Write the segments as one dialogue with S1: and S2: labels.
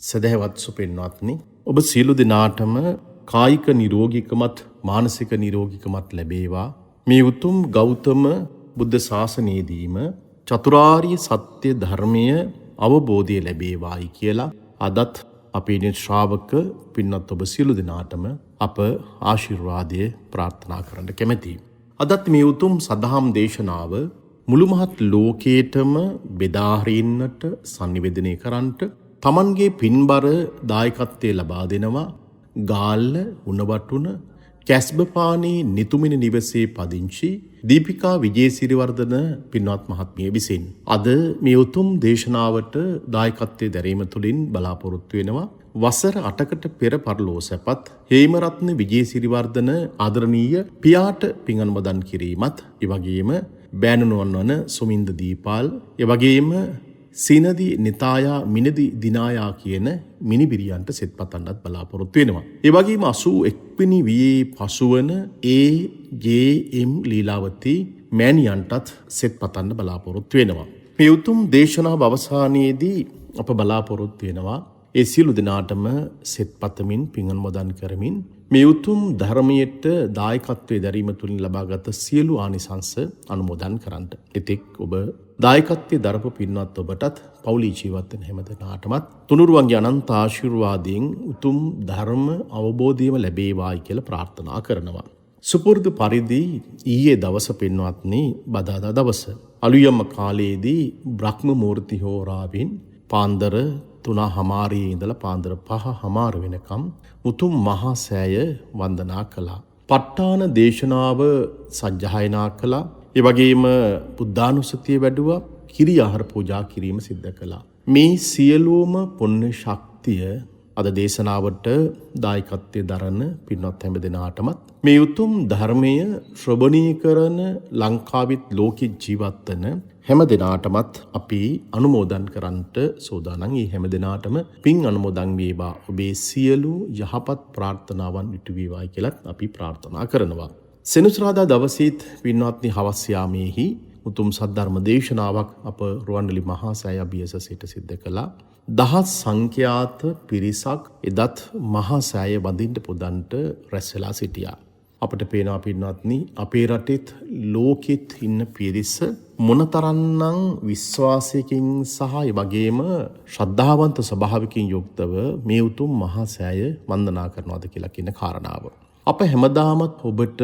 S1: සදහවත් සුපින්වත්නි, ඔබ සියලු දෙනාටම කායික නිරෝගීකමත් මානසික නිරෝගීකමත් ලැබේවා. මේ උතුම් ගෞතම බුද්ධ ශාසනයේදීම චතුරාර්ය සත්‍ය ධර්මය අවබෝධය ලැබේවායි කියලා අදත් අපේ ශ්‍රාවක පින්වත් ඔබ සියලු දෙනාටම අප ආශිර්වාදය ප්‍රාර්ථනා කරන්න කැමැතියි. අදත් මේ උතුම් සදහම් දේශනාව මුළු මහත් ලෝකේටම බෙදා හරින්නට sannivedanaya කරන්නට තමන්ගේ පින්බර දායකත්වයේ ලබා දෙනවා ගාල්ල උණවටුන කැස්බපානේ නිතුමින නිවසේ පදිංචි දීපිකා විජේසිරිවර්ධන පින්වත් මහත්මිය විසින් අද මේ උතුම් දේශනාවට දායකත්වයේ දැරීම තුළින් බලාපොරොත්තු වෙනවා වසර 8කට පෙර පරලෝසපත් හේමරත්න විජේසිරිවර්ධන ආදරණීය පියාට පින් අනුමෝදන් කිරීමත් ඒ වගේම බෑණනුවන් වන සුමින්ද දීපාල් ඒ වගේම සීනදි නිතායා මිනදි දිනායා කියන මිනිබිරියන්ට සෙත් පතන්නත් බලාපොරොත්තු වෙනවා. ඒ වගේම 81 වෙනි වියේ පසුවන ඒ.ජේ.එම්. ලීලාවතී මෑණියන්ටත් සෙත් පතන්න බලාපොරොත්තු වෙනවා. මේ උතුම් දේශනාව අවසානයේදී අප බලාපොරොත්තු වෙනවා ඒ සියලු දෙනාටම සෙත් පතමින් පින් අනුමෝදන් කරමින් මේ උතුම් ධර්මයට දායකත්වයේ දැරීම තුලින් ලබාගත් සියලු ආනිසංස අනුමෝදන් කරන්නට. ඉතින් ඔබ දායකත්වයේ දරපු පින්වත් ඔබටත් පෞලී ජීවත් වෙන හැම දෙනාටමත් තුනුරුවන්ගේ අනන්ත ආශිර්වාදයෙන් උතුම් ධර්ම අවබෝධයම ලැබේවායි කියලා ප්‍රාර්ථනා කරනවා. සුපුරුදු පරිදි ඊයේ දවස පින්වත්නි බදාදා දවස අලුයම කාලයේදී බ්‍රහ්ම මූර්ති හෝරාවෙන් පාන්දර 3:00 ඉඳලා පාන්දර 5:00 වෙනකම් උතුම් මහා සෑය වන්දනා කළා. ප ဋ ාණ දේශනාව සජ්ජායනා කළා. ඒ වගේම බුද්ධානුස්සතිය වැඩුවා. කිරි ආහාර පූජා කිරීම සිද්ධ කළා. මේ සියලුම පුණ්‍ය ශක්තිය අද දේශනාවට දායකත්වයේ දරන පින්වත් හැම දෙනාටමත් මේ උතුම් ධර්මය ශ්‍රවණී කරන ලංකාවෙත් ලෝකෙ ජීවත් වෙන හැම දෙනාටමත් අපි අනුමෝදන් කරන්නට සෝදානම්. මේ හැම දෙනාටම පින් අනුමෝදන් වේවා. ඔබේ සියලු යහපත් ප්‍රාර්ථනාවන් ඉටු වේවායි කියලත් අපි ප්‍රාර්ථනා කරනවා. සෙනසුරාදා දවසේත් පින්වත්නි හවස් යාමේහි උතුම් සද්ධර්ම දේශනාවක් අප රුවන්වැලි මහා සෑය අභියස සිට සිද්ධ කළා. දහස් සංඛ්‍යාත පිරිසක් එදත් මහා සෑය වඳින්න පුදන්ට රැස් වෙලා සිටියා. අපට පේනවා පින්වත්නි අපේ රටෙත් ලෝකෙත් ඉන්න පිරිස මොනතරම්නම් විශ්වාසයකින් සහ ඒ වගේම ශ්‍රද්ධාවන්ත ස්වභාවකින් යුක්තව මේ උතුම් මහා සෑය වන්දනා කරනවාද කියලා කියන කාරණාව. අප හැමදාමත් ඔබට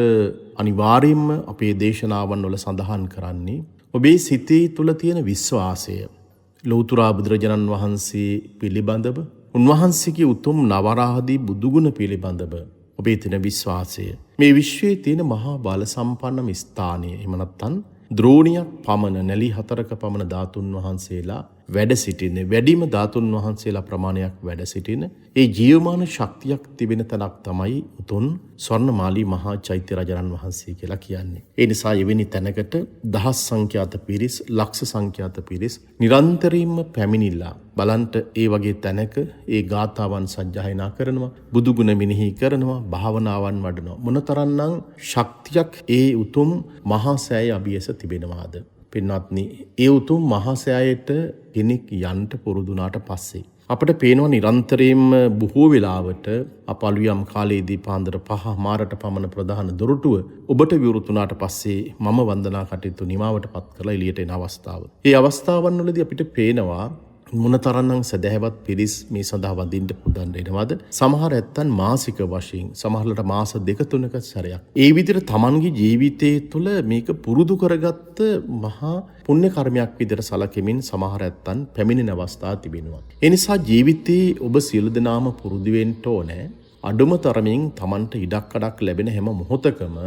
S1: අනිවාර්යයෙන්ම අපේ දේශනාවන් වල සඳහන් කරන්නේ ඔබේ සිතේ තුල තියෙන විශ්වාසය ලෞතර බුදුරජාණන් වහන්සේ පිළිබඳව උන්වහන්සේගේ උතුම් නවරාදී බුදුගුණ පිළිබඳව ඔබේ තියෙන විශ්වාසය මේ විශ්වයේ තියෙන මහා බල සම්පන්නම ස්ථානය එහෙම නැත්නම් ද්‍රෝණියක් පමණ නැලි 4ක පමණ ධාතුන් වහන්සේලා වැඩ සිටින වැඩිම ධාතුන් වහන්සේලා ප්‍රමාණයක් වැඩ සිටින ඒ ජීවමාන ශක්තියක් තිබෙන තැනක් තමයි උතුම් ස්වර්ණමාලී මහා චෛත්‍ය රජාණන් වහන්සේ කියලා කියන්නේ. ඒ නිසා එවැනි තැනකට දහස් සංඛ්‍යාත පිරිස් ලක්ෂ සංඛ්‍යාත පිරිස් නිරන්තරයෙන්ම පැමිණිලා බලන්ට ඒ වගේ තැනක ඒ ගාථාවන් සජ්ජායනා කරනවා බුදුගුණ මෙනෙහි කරනවා භාවනාවන් වඩනවා මොනතරම්නම් ශක්තියක් ඒ උතුම් මහා සෑය අභියස තිබෙනවාද. පින්වත්නි ඒ උතුම් මහා සෑයට කෙනෙක් යන්න පුරුදුනාට පස්සේ අපිට පේනවා නිරන්තරයෙන්ම බොහෝ වෙලාවට අප අලුයම් කාලයේදී පාන්දර 5:00 පමණ ප්‍රධාන දොරටුව ඔබට විවෘතුනාට පස්සේ මම වන්දනා කටයුතු නිමාවට පත් කරලා එළියට එන අවස්ථාව. ඒ අවස්ථාවන් වලදී අපිට පේනවා මොනතරම්නම් සදහැවත් පිරිස් මේ සඳහා වඳින්න පුදන්න එනවද? සමහර ඇත්තන් මාසික වශයෙන් සමහරලට මාස 2-3ක සැරයක්. ඒ විදිහට Tamanගේ ජීවිතයේ තුළ මේක පුරුදු කරගත්ත මහා පුණ්‍ය කර්මයක් විදිහට සැලකෙමින් සමහර ඇත්තන් පැමිණෙන අවස්ථා තිබෙනවා. ඒ නිසා ජීවිතේ ඔබ සියලු දෙනාම පුරුදු වෙන්න ඕනේ. අඩුම තරමින් Tamanට ඉඩක් කඩක් ලැබෙන හැම මොහොතකම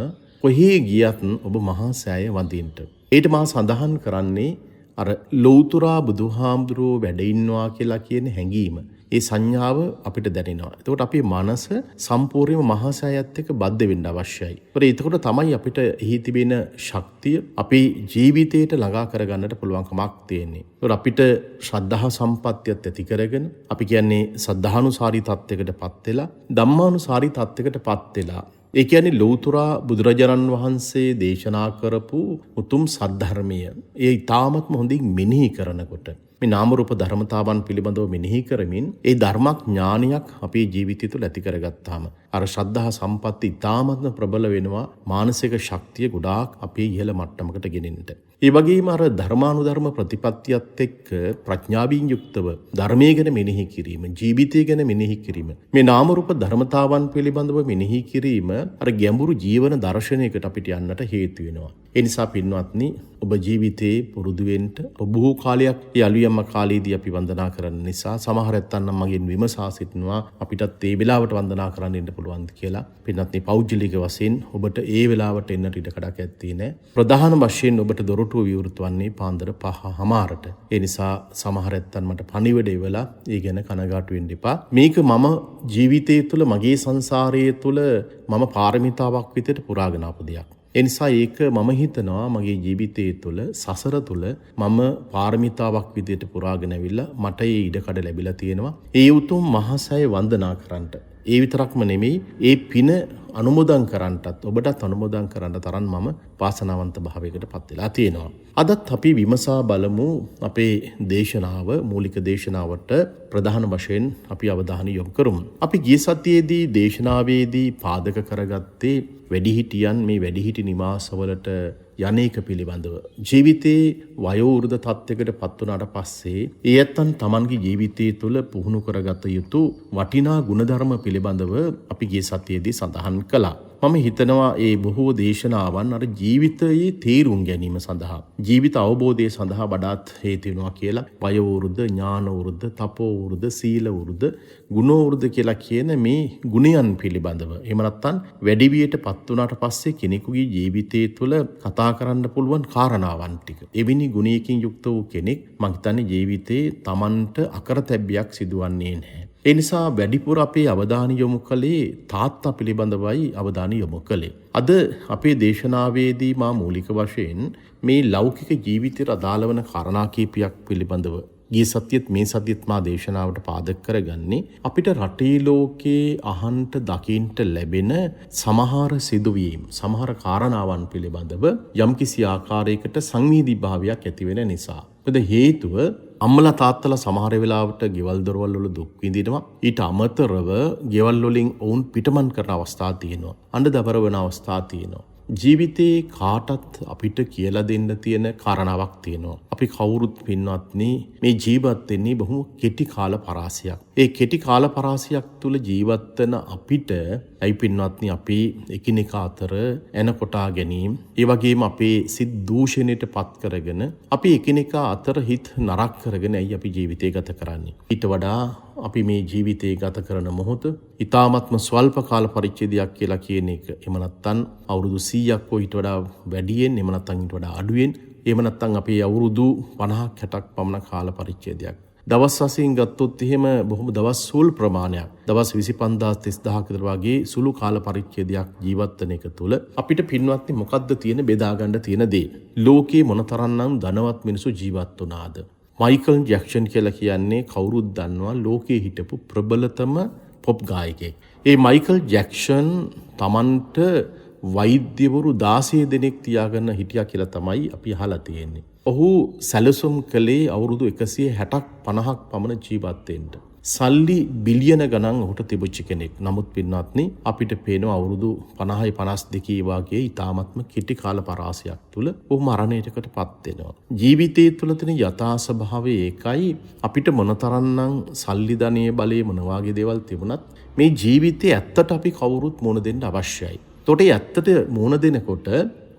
S1: කොහේ ගියත් ඔබ මහා සෑය වඳින්න. ඒට මා සඳහන් කරන්නේ අර ලෞතුරා බුදුහාමුදුරුවෝ වැඩ ඉන්නවා කියලා කියන හැඟීම ඒ සංඥාව අපිට දැනෙනවා. එතකොට අපේ මනස සම්පූර්ණයෙන්ම මහා සෑයත් එක්ක බද්ධ වෙන්න අවශ්‍යයි. එතකොට තමයි අපිට එහි තිබෙන ශක්තිය අපේ ජීවිතයට ළඟා කරගන්නට පුළුවන්කමක් තියෙන්නේ. එතකොට අපිට ශ්‍රද්ධා සම්පත්තියත් ඇති කරගෙන අපි කියන්නේ සද්ධානුසාරී තත්යකටපත් වෙලා ධම්මානුසාරී තත්යකටපත් වෙලා ඒ කියන්නේ ලෞතුරා බුදුරජාණන් වහන්සේ දේශනා කරපු උතුම් සද්ධර්මය ඒ ඊ타මත්ම හොඳින් මෙනෙහි කරනකොට මේ නාම රූප ධර්මතාවන් පිළිබඳව මෙනෙහි කරමින් ඒ ධර්මඥානයක් අපේ ජීවිතය තුළ ඇති කරගත්තාම අර ශ්‍රද්ධා සම්පatti ඉතාමත්ම ප්‍රබල වෙනවා මානසික ශක්තිය ගොඩාක් අපේ ඉහළ මට්ටමකට ගෙනෙන්නට. ඒ වගේම අර ධර්මානුධර්ම ප්‍රතිපත්තියත් එක්ක ප්‍රඥාවෙන් යුක්තව ධර්මයේ ගැන මෙනෙහි කිරීම, ජීවිතය ගැන මෙනෙහි කිරීම, මේ නාම රූප ධර්මතාවන් පිළිබඳව මෙනෙහි කිරීම අර ගැඹුරු ජීවන දර්ශනයකට අපිට යන්නට හේතු වෙනවා. ඒ නිසා පින්වත්නි, ඔබ ජීවිතේ පුරුදු වෙන්න බොහෝ කාලයක් ඒ අලුයම්ම කාලේදී අපි වන්දනා කරන නිසා සමහර ඇත්තන් නම් මගෙන් විමසා සිටිනවා අපිටත් ඒ වෙලාවට වන්දනා කරන්න ඉන්න පුළුවන්ද කියලා. පින්වත්නි, පෞද්ගලික වශයෙන් ඔබට ඒ වෙලාවට එන්නට ඉඩ කඩක් ඇත්තේ නැහැ. ප්‍රධාන වශයෙන් ඔබට දොරටුව විවෘත වන්නේ පාන්දර 5:00ට. ඒ නිසා සමහර ඇත්තන් මට පණිවිඩ එවලා ඒ ගැන කනගාටු වෙන්න එපා. මේක මම ජීවිතය තුළ මගේ සංසාරයේ තුළ මම පාරමිතාවක් විදිහට පුරාගෙන ආපු දෙයක්. එනිසා ඒක මම හිතනවා මගේ ජීවිතයේ තුළ සසර තුළ මම පාරමිතාවක් විදිහට පුරාගෙන ඇවිල්ලා මට ඒ ඉඩකඩ ලැබිලා තියෙනවා. ඒ උතුම් මහසය වන්දනා කරන්නට. ඒ විතරක්ම නෙමෙයි, ඒ පින අනුමෝදන් කරන්නටත් ඔබටත් අනුමෝදන් කරන්න තරම් මම වාසනාවන්ත භාවයකට පත් වෙලා තියෙනවා. අදත් අපි විමසා බලමු අපේ දේශනාව, මූලික දේශනාවට ප්‍රධාන වශයෙන් අපි අවධානය යොමු කරමු. අපි ගිය සතියේදී දේශනාවේදී පාදක කරගත්තේ වැඩිහිටියන් මේ වැඩිහිටි නිවාසවලට යන්නේක පිළිබඳව. ජීවිතේ වයෝවෘද්ධ තත්යකට පත් වුණාට පස්සේ ඒ ඇත්තන් Tamanගේ ජීවිතය තුළ පුහුණු කරගත යුතු වටිනා ගුණධර්ම පිළිබඳව අපි ගිය සතියේදී සඳහන් කළා. මම හිතනවා ඒ බොහෝ දේශනාවන් අර ජීවිතයේ තේරුම් ගැනීම සඳහා, ජීවිත අවබෝධය සඳහා වඩාත් හේතු වෙනවා කියලා. වයෝවෘද්ධ, ඥානවෘද්ධ, තපෝවෘද්ධ, සීලවෘද්ධ, ගුණවෘද්ධ කියලා කියන මේ ගුණයන් පිළිබඳව, එහෙම නැත්නම් වැඩිවියට පත් වුණාට පස්සේ කෙනෙකුගේ ජීවිතය තුළ කතා කරන්න පුළුවන් කාරණාවන් ටික. එවැනි ගුණයකින් යුක්ත වූ කෙනෙක් මං හිතන්නේ ජීවිතේ Tamanට අකරතැබ්බයක් සිදුවන්නේ නැහැ. ඒ නිසා වැඩිපුර අපේ අවධානය යොමු කළේ තාත්තා පිළිබඳවයි අවධානය යොමු කළේ. අද අපේ දේශනාවේදී මා මූලික වශයෙන් මේ ලෞකික ජීවිතයට අදාළ වන කාරණා කීපයක් පිළිබඳව ගිය සතියේත් මේ සතියේත් මා දේශනාවට පාදක කරගන්නේ අපිට රටේ ලෝකේ අහන්ට දකින්ට ලැබෙන සමහර සිදුවීම්, සමහර කාරණාවන් පිළිබඳව යම්කිසි ආකාරයකට සංවේදීභාවයක් ඇති වෙන නිසා. මොකද හේතුව අම්මලා තාත්තලා සමහර වෙලාවට ගෙවල් දොරවල් වල දුක් විඳිනවා. ඊට අමතරව ගෙවල් වලින් ඔවුන් පිටමන් කරන අවස්ථා තියෙනවා. අඬදබර වෙන අවස්ථා තියෙනවා. ජීවිතේ කාටත් අපිට කියලා දෙන්න තියෙන කාරණාවක් තියෙනවා. අපි කවුරුත් පින්වත්නි මේ ජීවත් වෙන්නේ බොහොම කෙටි කාල පරාසයක්. ඒ කෙටි කාල පරාසයක් තුල ජීවත් වෙන අපිට ඇයි පින්වත්නි අපි එකිනෙකා අතර එනකොටා ගැනීම, ඒ වගේම අපේ සිත් දූෂණයට පත් කරගෙන අපි එකිනෙකා අතර හිත නරක කරගෙන ඇයි අපි ජීවිතය ගත කරන්නේ. ඊට වඩා අපි මේ ජීවිතේ ගත කරන මොහොත ඊ타ත්ම ස්වල්ප කාල පරිච්ඡේදයක් කියලා කියන එක. එහෙම නැත්නම් අවුරුදු 100ක් ඊට වඩා වැඩියෙන්, එහෙම නැත්නම් ඊට වඩා අඩුවෙන්, එහෙම නැත්නම් අපේ අවුරුදු 50ක් 60ක් පමණ කාල පරිච්ඡේදයක්. දවස් වශයෙන් ගත්තොත් එහෙම බොහොම දවස් සුල් ප්‍රමාණයක්, දවස් 25000 30000 කට වගේ සුළු කාල පරිච්ඡේදයක් ජීවත් වෙන එක තුළ අපිට පින්වත්නි මොකද්ද තියෙන බෙදා ගන්න තියෙන දේ? ලෝකේ මොනතරම්නම් ධනවත් මිනිස්සු ජීවත් වුණාද? මයිකල් ජැක්සන් කියලා කියන්නේ කවුරුත් දන්නවා ලෝකයේ හිටපු ප්‍රබලතම පොප් ගායකයෙක්. ඒ මයිකල් ජැක්සන් Tamanට වෛද්‍යවරු 16 දෙනෙක් තියාගෙන හිටියා කියලා තමයි අපි අහලා තියෙන්නේ. ඔහු සැලසුම් කළේ අවුරුදු 160ක් 50ක් පමණ ජීවත් වෙන්න. සල්ලි බිලියන ගණන් ඔහුට තිබුච්ච කෙනෙක්. නමුත් පින්වත්නි අපිට පේනවා අවුරුදු 50යි 52 වගේ ඊ타ත්ම කෙටි කාල පරාසයක් තුල ඔහු මරණයටකටපත් වෙනවා. ජීවිතයේ තුල තියෙන යථා ස්වභාවය ඒකයි. අපිට මොනතරම්නම් සල්ලි ධනයේ බලය මොන වගේ දේවල් තිබුණත් මේ ජීවිතේ ඇත්තට අපි කවුරුත් මුණ දෙන්න අවශ්‍යයි. ඒතකොට ඇත්තට මුණ දෙනකොට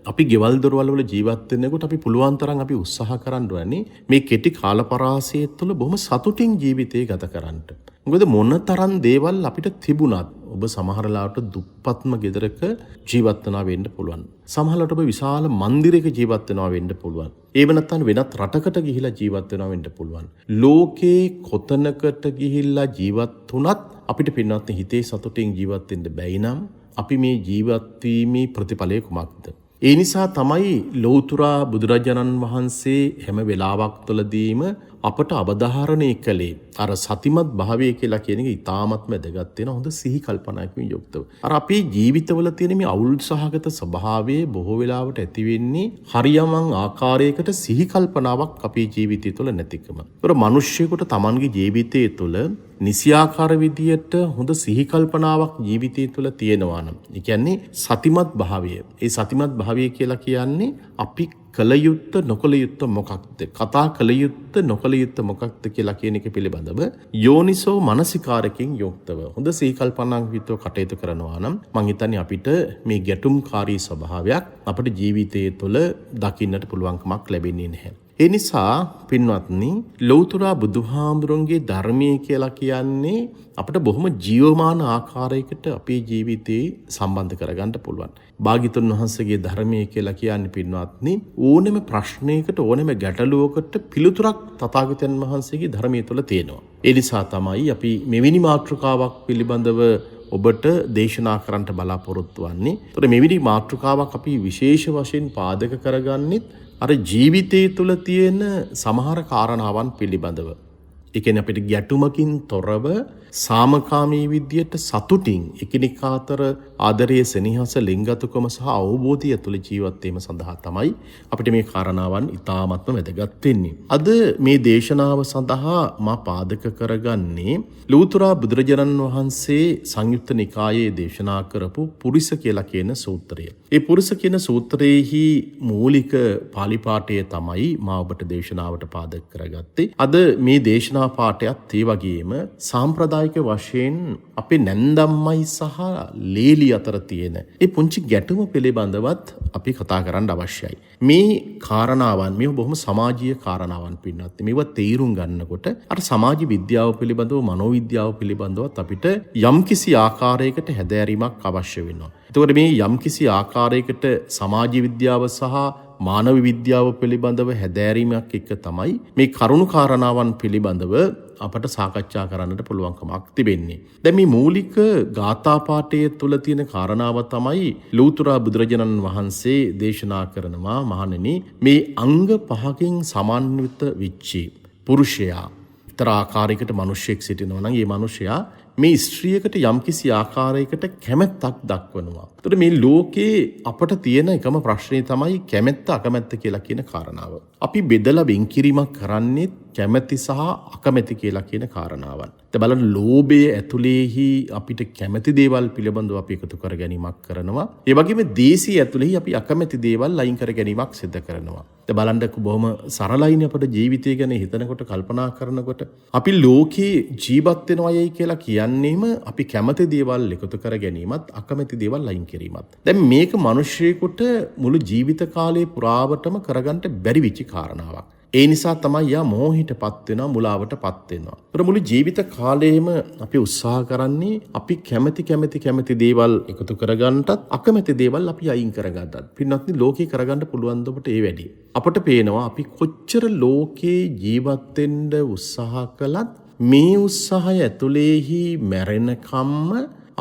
S1: අපි ගෙවල් දොරවල් වල ජීවත් වෙනකොට අපි පුළුවන් තරම් අපි උත්සාහ කරන්න ඕනේ මේ කෙටි කාල පරාසය තුළ බොහොම සතුටින් ජීවිතේ ගත කරන්න. මොකද මොන තරම් දේවල් අපිට තිබුණත් ඔබ සමහර ලාට දුප්පත්ම ගෙදරක ජීවත් වෙනවා වෙන්න පුළුවන්. සමහරවිට ඔබ විශාල මන්දිරයක ජීවත් වෙනවා වෙන්න පුළුවන්. ඒව නැත්නම් වෙනත් රටකට ගිහිලා ජීවත් වෙනවා වෙන්න පුළුවන්. ලෝකේ කොතනකට ගිහිල්ලා ජීවත් වුණත් අපිට පින්නත් හිතේ සතුටින් ජීවත් වෙන්න බැයි නම් අපි මේ ජීවත් වීමේ ප්‍රතිඵලය කුමක්ද? ඒ නිසා තමයි ලෞතුරා බුදුරජාණන් වහන්සේ හැම වෙලාවක් තුළදීම අපට අවධාරණය කළේ අර සතිමත් භාවය කියලා කියන එක ඉතාමත්ම වැදගත් වෙන හොඳ සිහි කල්පනාවකින් යුක්තව. අර අපේ ජීවිතවල තියෙන මේ අවුල් සහගත ස්වභාවයේ බොහෝ වෙලාවට ඇති වෙන්නේ හරියමං ආකාරයකට සිහි කල්පනාවක් අපේ ජීවිතය තුළ නැතිකම. ඒතර මිනිස්සෙකුට Tamanගේ ජීවිතය තුළ නිසියාකාර විදියට හොඳ සිහි කල්පනාවක් ජීවිතය තුළ තියෙනවා නම්, ඒ කියන්නේ සතිමත් භාවය. ඒ සතිමත් භාවය කියලා කියන්නේ අපි කල යුත්ත නොකල යුත්ත මොකක්ද, කතා කල යුත්ත නොකල යුත්ත මොකක්ද කියලා කියන එක පිළිබඳව යෝනිසෝ මනසිකාරකින් යුක්තව හොඳ සිහි කල්පනාවක් යුක්තව කටයුතු කරනවා නම් මං හිතන්නේ අපිට මේ ගැටුම්කාරී ස්වභාවයක් අපේ ජීවිතය තුළ දකින්නට පුළුවන්කමක් ලැබෙන්නේ නැහැ. ඒ නිසා පින්වත්නි, ලෞතර බුදුහාමුදුරන්ගේ ධර්මයේ කියලා කියන්නේ අපිට බොහොම ජීවමාන ආකාරයකට අපේ ජීවිතේ සම්බන්ධ කරගන්න පුළුවන්. භාග්‍යතුන් වහන්සේගේ ධර්මයේ කියලා කියන්නේ පින්වත්නි, ඕනෙම ප්‍රශ්නයකට ඕනෙම ගැටලුවකට පිළිතුරක් තථාගතයන් වහන්සේගේ ධර්මයේ තුල තියෙනවා. ඒ නිසා තමයි අපි මෙවැනි මාතෘකාවක් පිළිබඳව ඔබට දේශනා කරන්නට බලාපොරොත්තු වෙන්නේ. ඒතර මෙවැනි මාතෘකාවක් අපි විශේෂ වශයෙන් පාදක කරගන්නෙත් අර ජීවිතයේ තුල තියෙන සමහර කාරණාවන් පිළිබඳව. ඒ කියන්නේ අපිට ගැටුමකින් තොරව සාමකාමී විද්‍යට සතුටින් එකිනෙකා අතර ආදරයේ සෙනෙහස ලිංගතුකම සහ අවබෝධය තුළ ජීවත් වීම සඳහා තමයි අපිට මේ කාරණාවන් ඉතාමත්ම වැදගත් වෙන්නේ. අද මේ දේශනාව සඳහා මා පාදක කරගන්නේ ලෞතර බුදුරජාණන් වහන්සේ සංයුත්ත නිකායේ දේශනා කරපු පුරිස කියලා කියන සූත්‍රය. ඒ පුරිස කියන සූත්‍රයේහි මූලික පාලි පාඨය තමයි මා ඔබට දේශනාවට පාදක කරගත්තේ. අද මේ දේශනා පාඨයත් ඒ වගේම සාම්ප්‍රදායික වශයෙන් අපේ නැන්දම්මයි සහ ලේලි අතර තියෙන ඒ පුංචි ගැටුම පිළිබඳවත් අපි කතා කරන්න අවශ්‍යයි. මේ කාරණාවන් මේ බොහොම සමාජීය කාරණාවන් පින්නත් මේවා තේරුම් ගන්නකොට අර සමාජ විද්‍යාව පිළිබඳව මනෝවිද්‍යාව පිළිබඳවත් අපිට යම්කිසි ආකාරයකට හැදෑරීමක් අවශ්‍ය වෙනවා. එතකොට මේ යම්කිසි ආකාරයකට සමාජ විද්‍යාව සහ මානව විද්‍යාව පිළිබඳව හැදෑරීමක් එක්ක තමයි මේ කරුණු කාරණාවන් පිළිබඳව අපට සාකච්ඡා කරන්නට පුළුවන්කමක් තිබෙන්නේ. දැන් මේ මූලික ගාථා පාඨයේ තුල තියෙන කාරණාව තමයි ලෞතර බුදුරජාණන් වහන්සේ දේශනා කරනවා, මහණෙනි, මේ අංග පහකින් සමන්විත වෙච්චි පුරුෂයා විතර ආකාරයකට මිනිසෙක් සිටිනවා නම් ඒ මිනිසයා මේ ස්ත්‍රියකට යම්කිසි ආකාරයකට කැමැත්තක් දක්වනවා. ඒතර මේ ලෝකේ අපට තියෙන එකම ප්‍රශ්නේ තමයි කැමැත්ත අකමැත්ත කියලා කියන කාරණාව. අපි බෙදලා වෙන්කිරීමක් කරන්නේ කැමැති සහ අකමැති කියලා කියන කාරණාවන්. දැන් බලන්න, ලෝභය ඇතුලේහි අපිට කැමැති දේවල් පිළිබඳව අපි එකතු කර ගැනීමක් කරනවා. ඒ වගේම දේශී ඇතුලේහි අපි අකමැති දේවල් අයින් කර ගැනීමක් සිදු කරනවා. දැන් බලන්න බොහොම සරලයිනේ අපේ ජීවිතය ගැන හිතනකොට කල්පනා කරනකොට අපි ලෝකේ ජීවත් වෙනවයයි කියලා කියන්නේම අපි කැමති දේවල් එකතු කර ගැනීමත් අකමැති දේවල් අයින් කිරීමත්. දැන් මේක මිනිස්සෙකුට මුළු ජීවිත කාලය පුරාවටම කරගන්න බැරි වෙච්ච කාරණාවක්. ඒ නිසා තමයි යා මෝහයටපත් වෙනවා, මුලාවටපත් වෙනවා. ඒතර මුළු ජීවිත කාලයේම අපි උත්සාහ කරන්නේ අපි කැමති දේවල් එකතු කරගන්නටත් අකමැති දේවල් අපි අයින් කරගන්නත්. පින්වත්නි, ලෝකේ කරගන්න පුළුවන් ද ඔබට ඒ වැඩි. අපට පේනවා අපි කොච්චර ලෝකේ ජීවත් වෙන්න උත්සාහ කළත් මේ උත්සාහය ඇතුලේහි මැරෙනකම්ම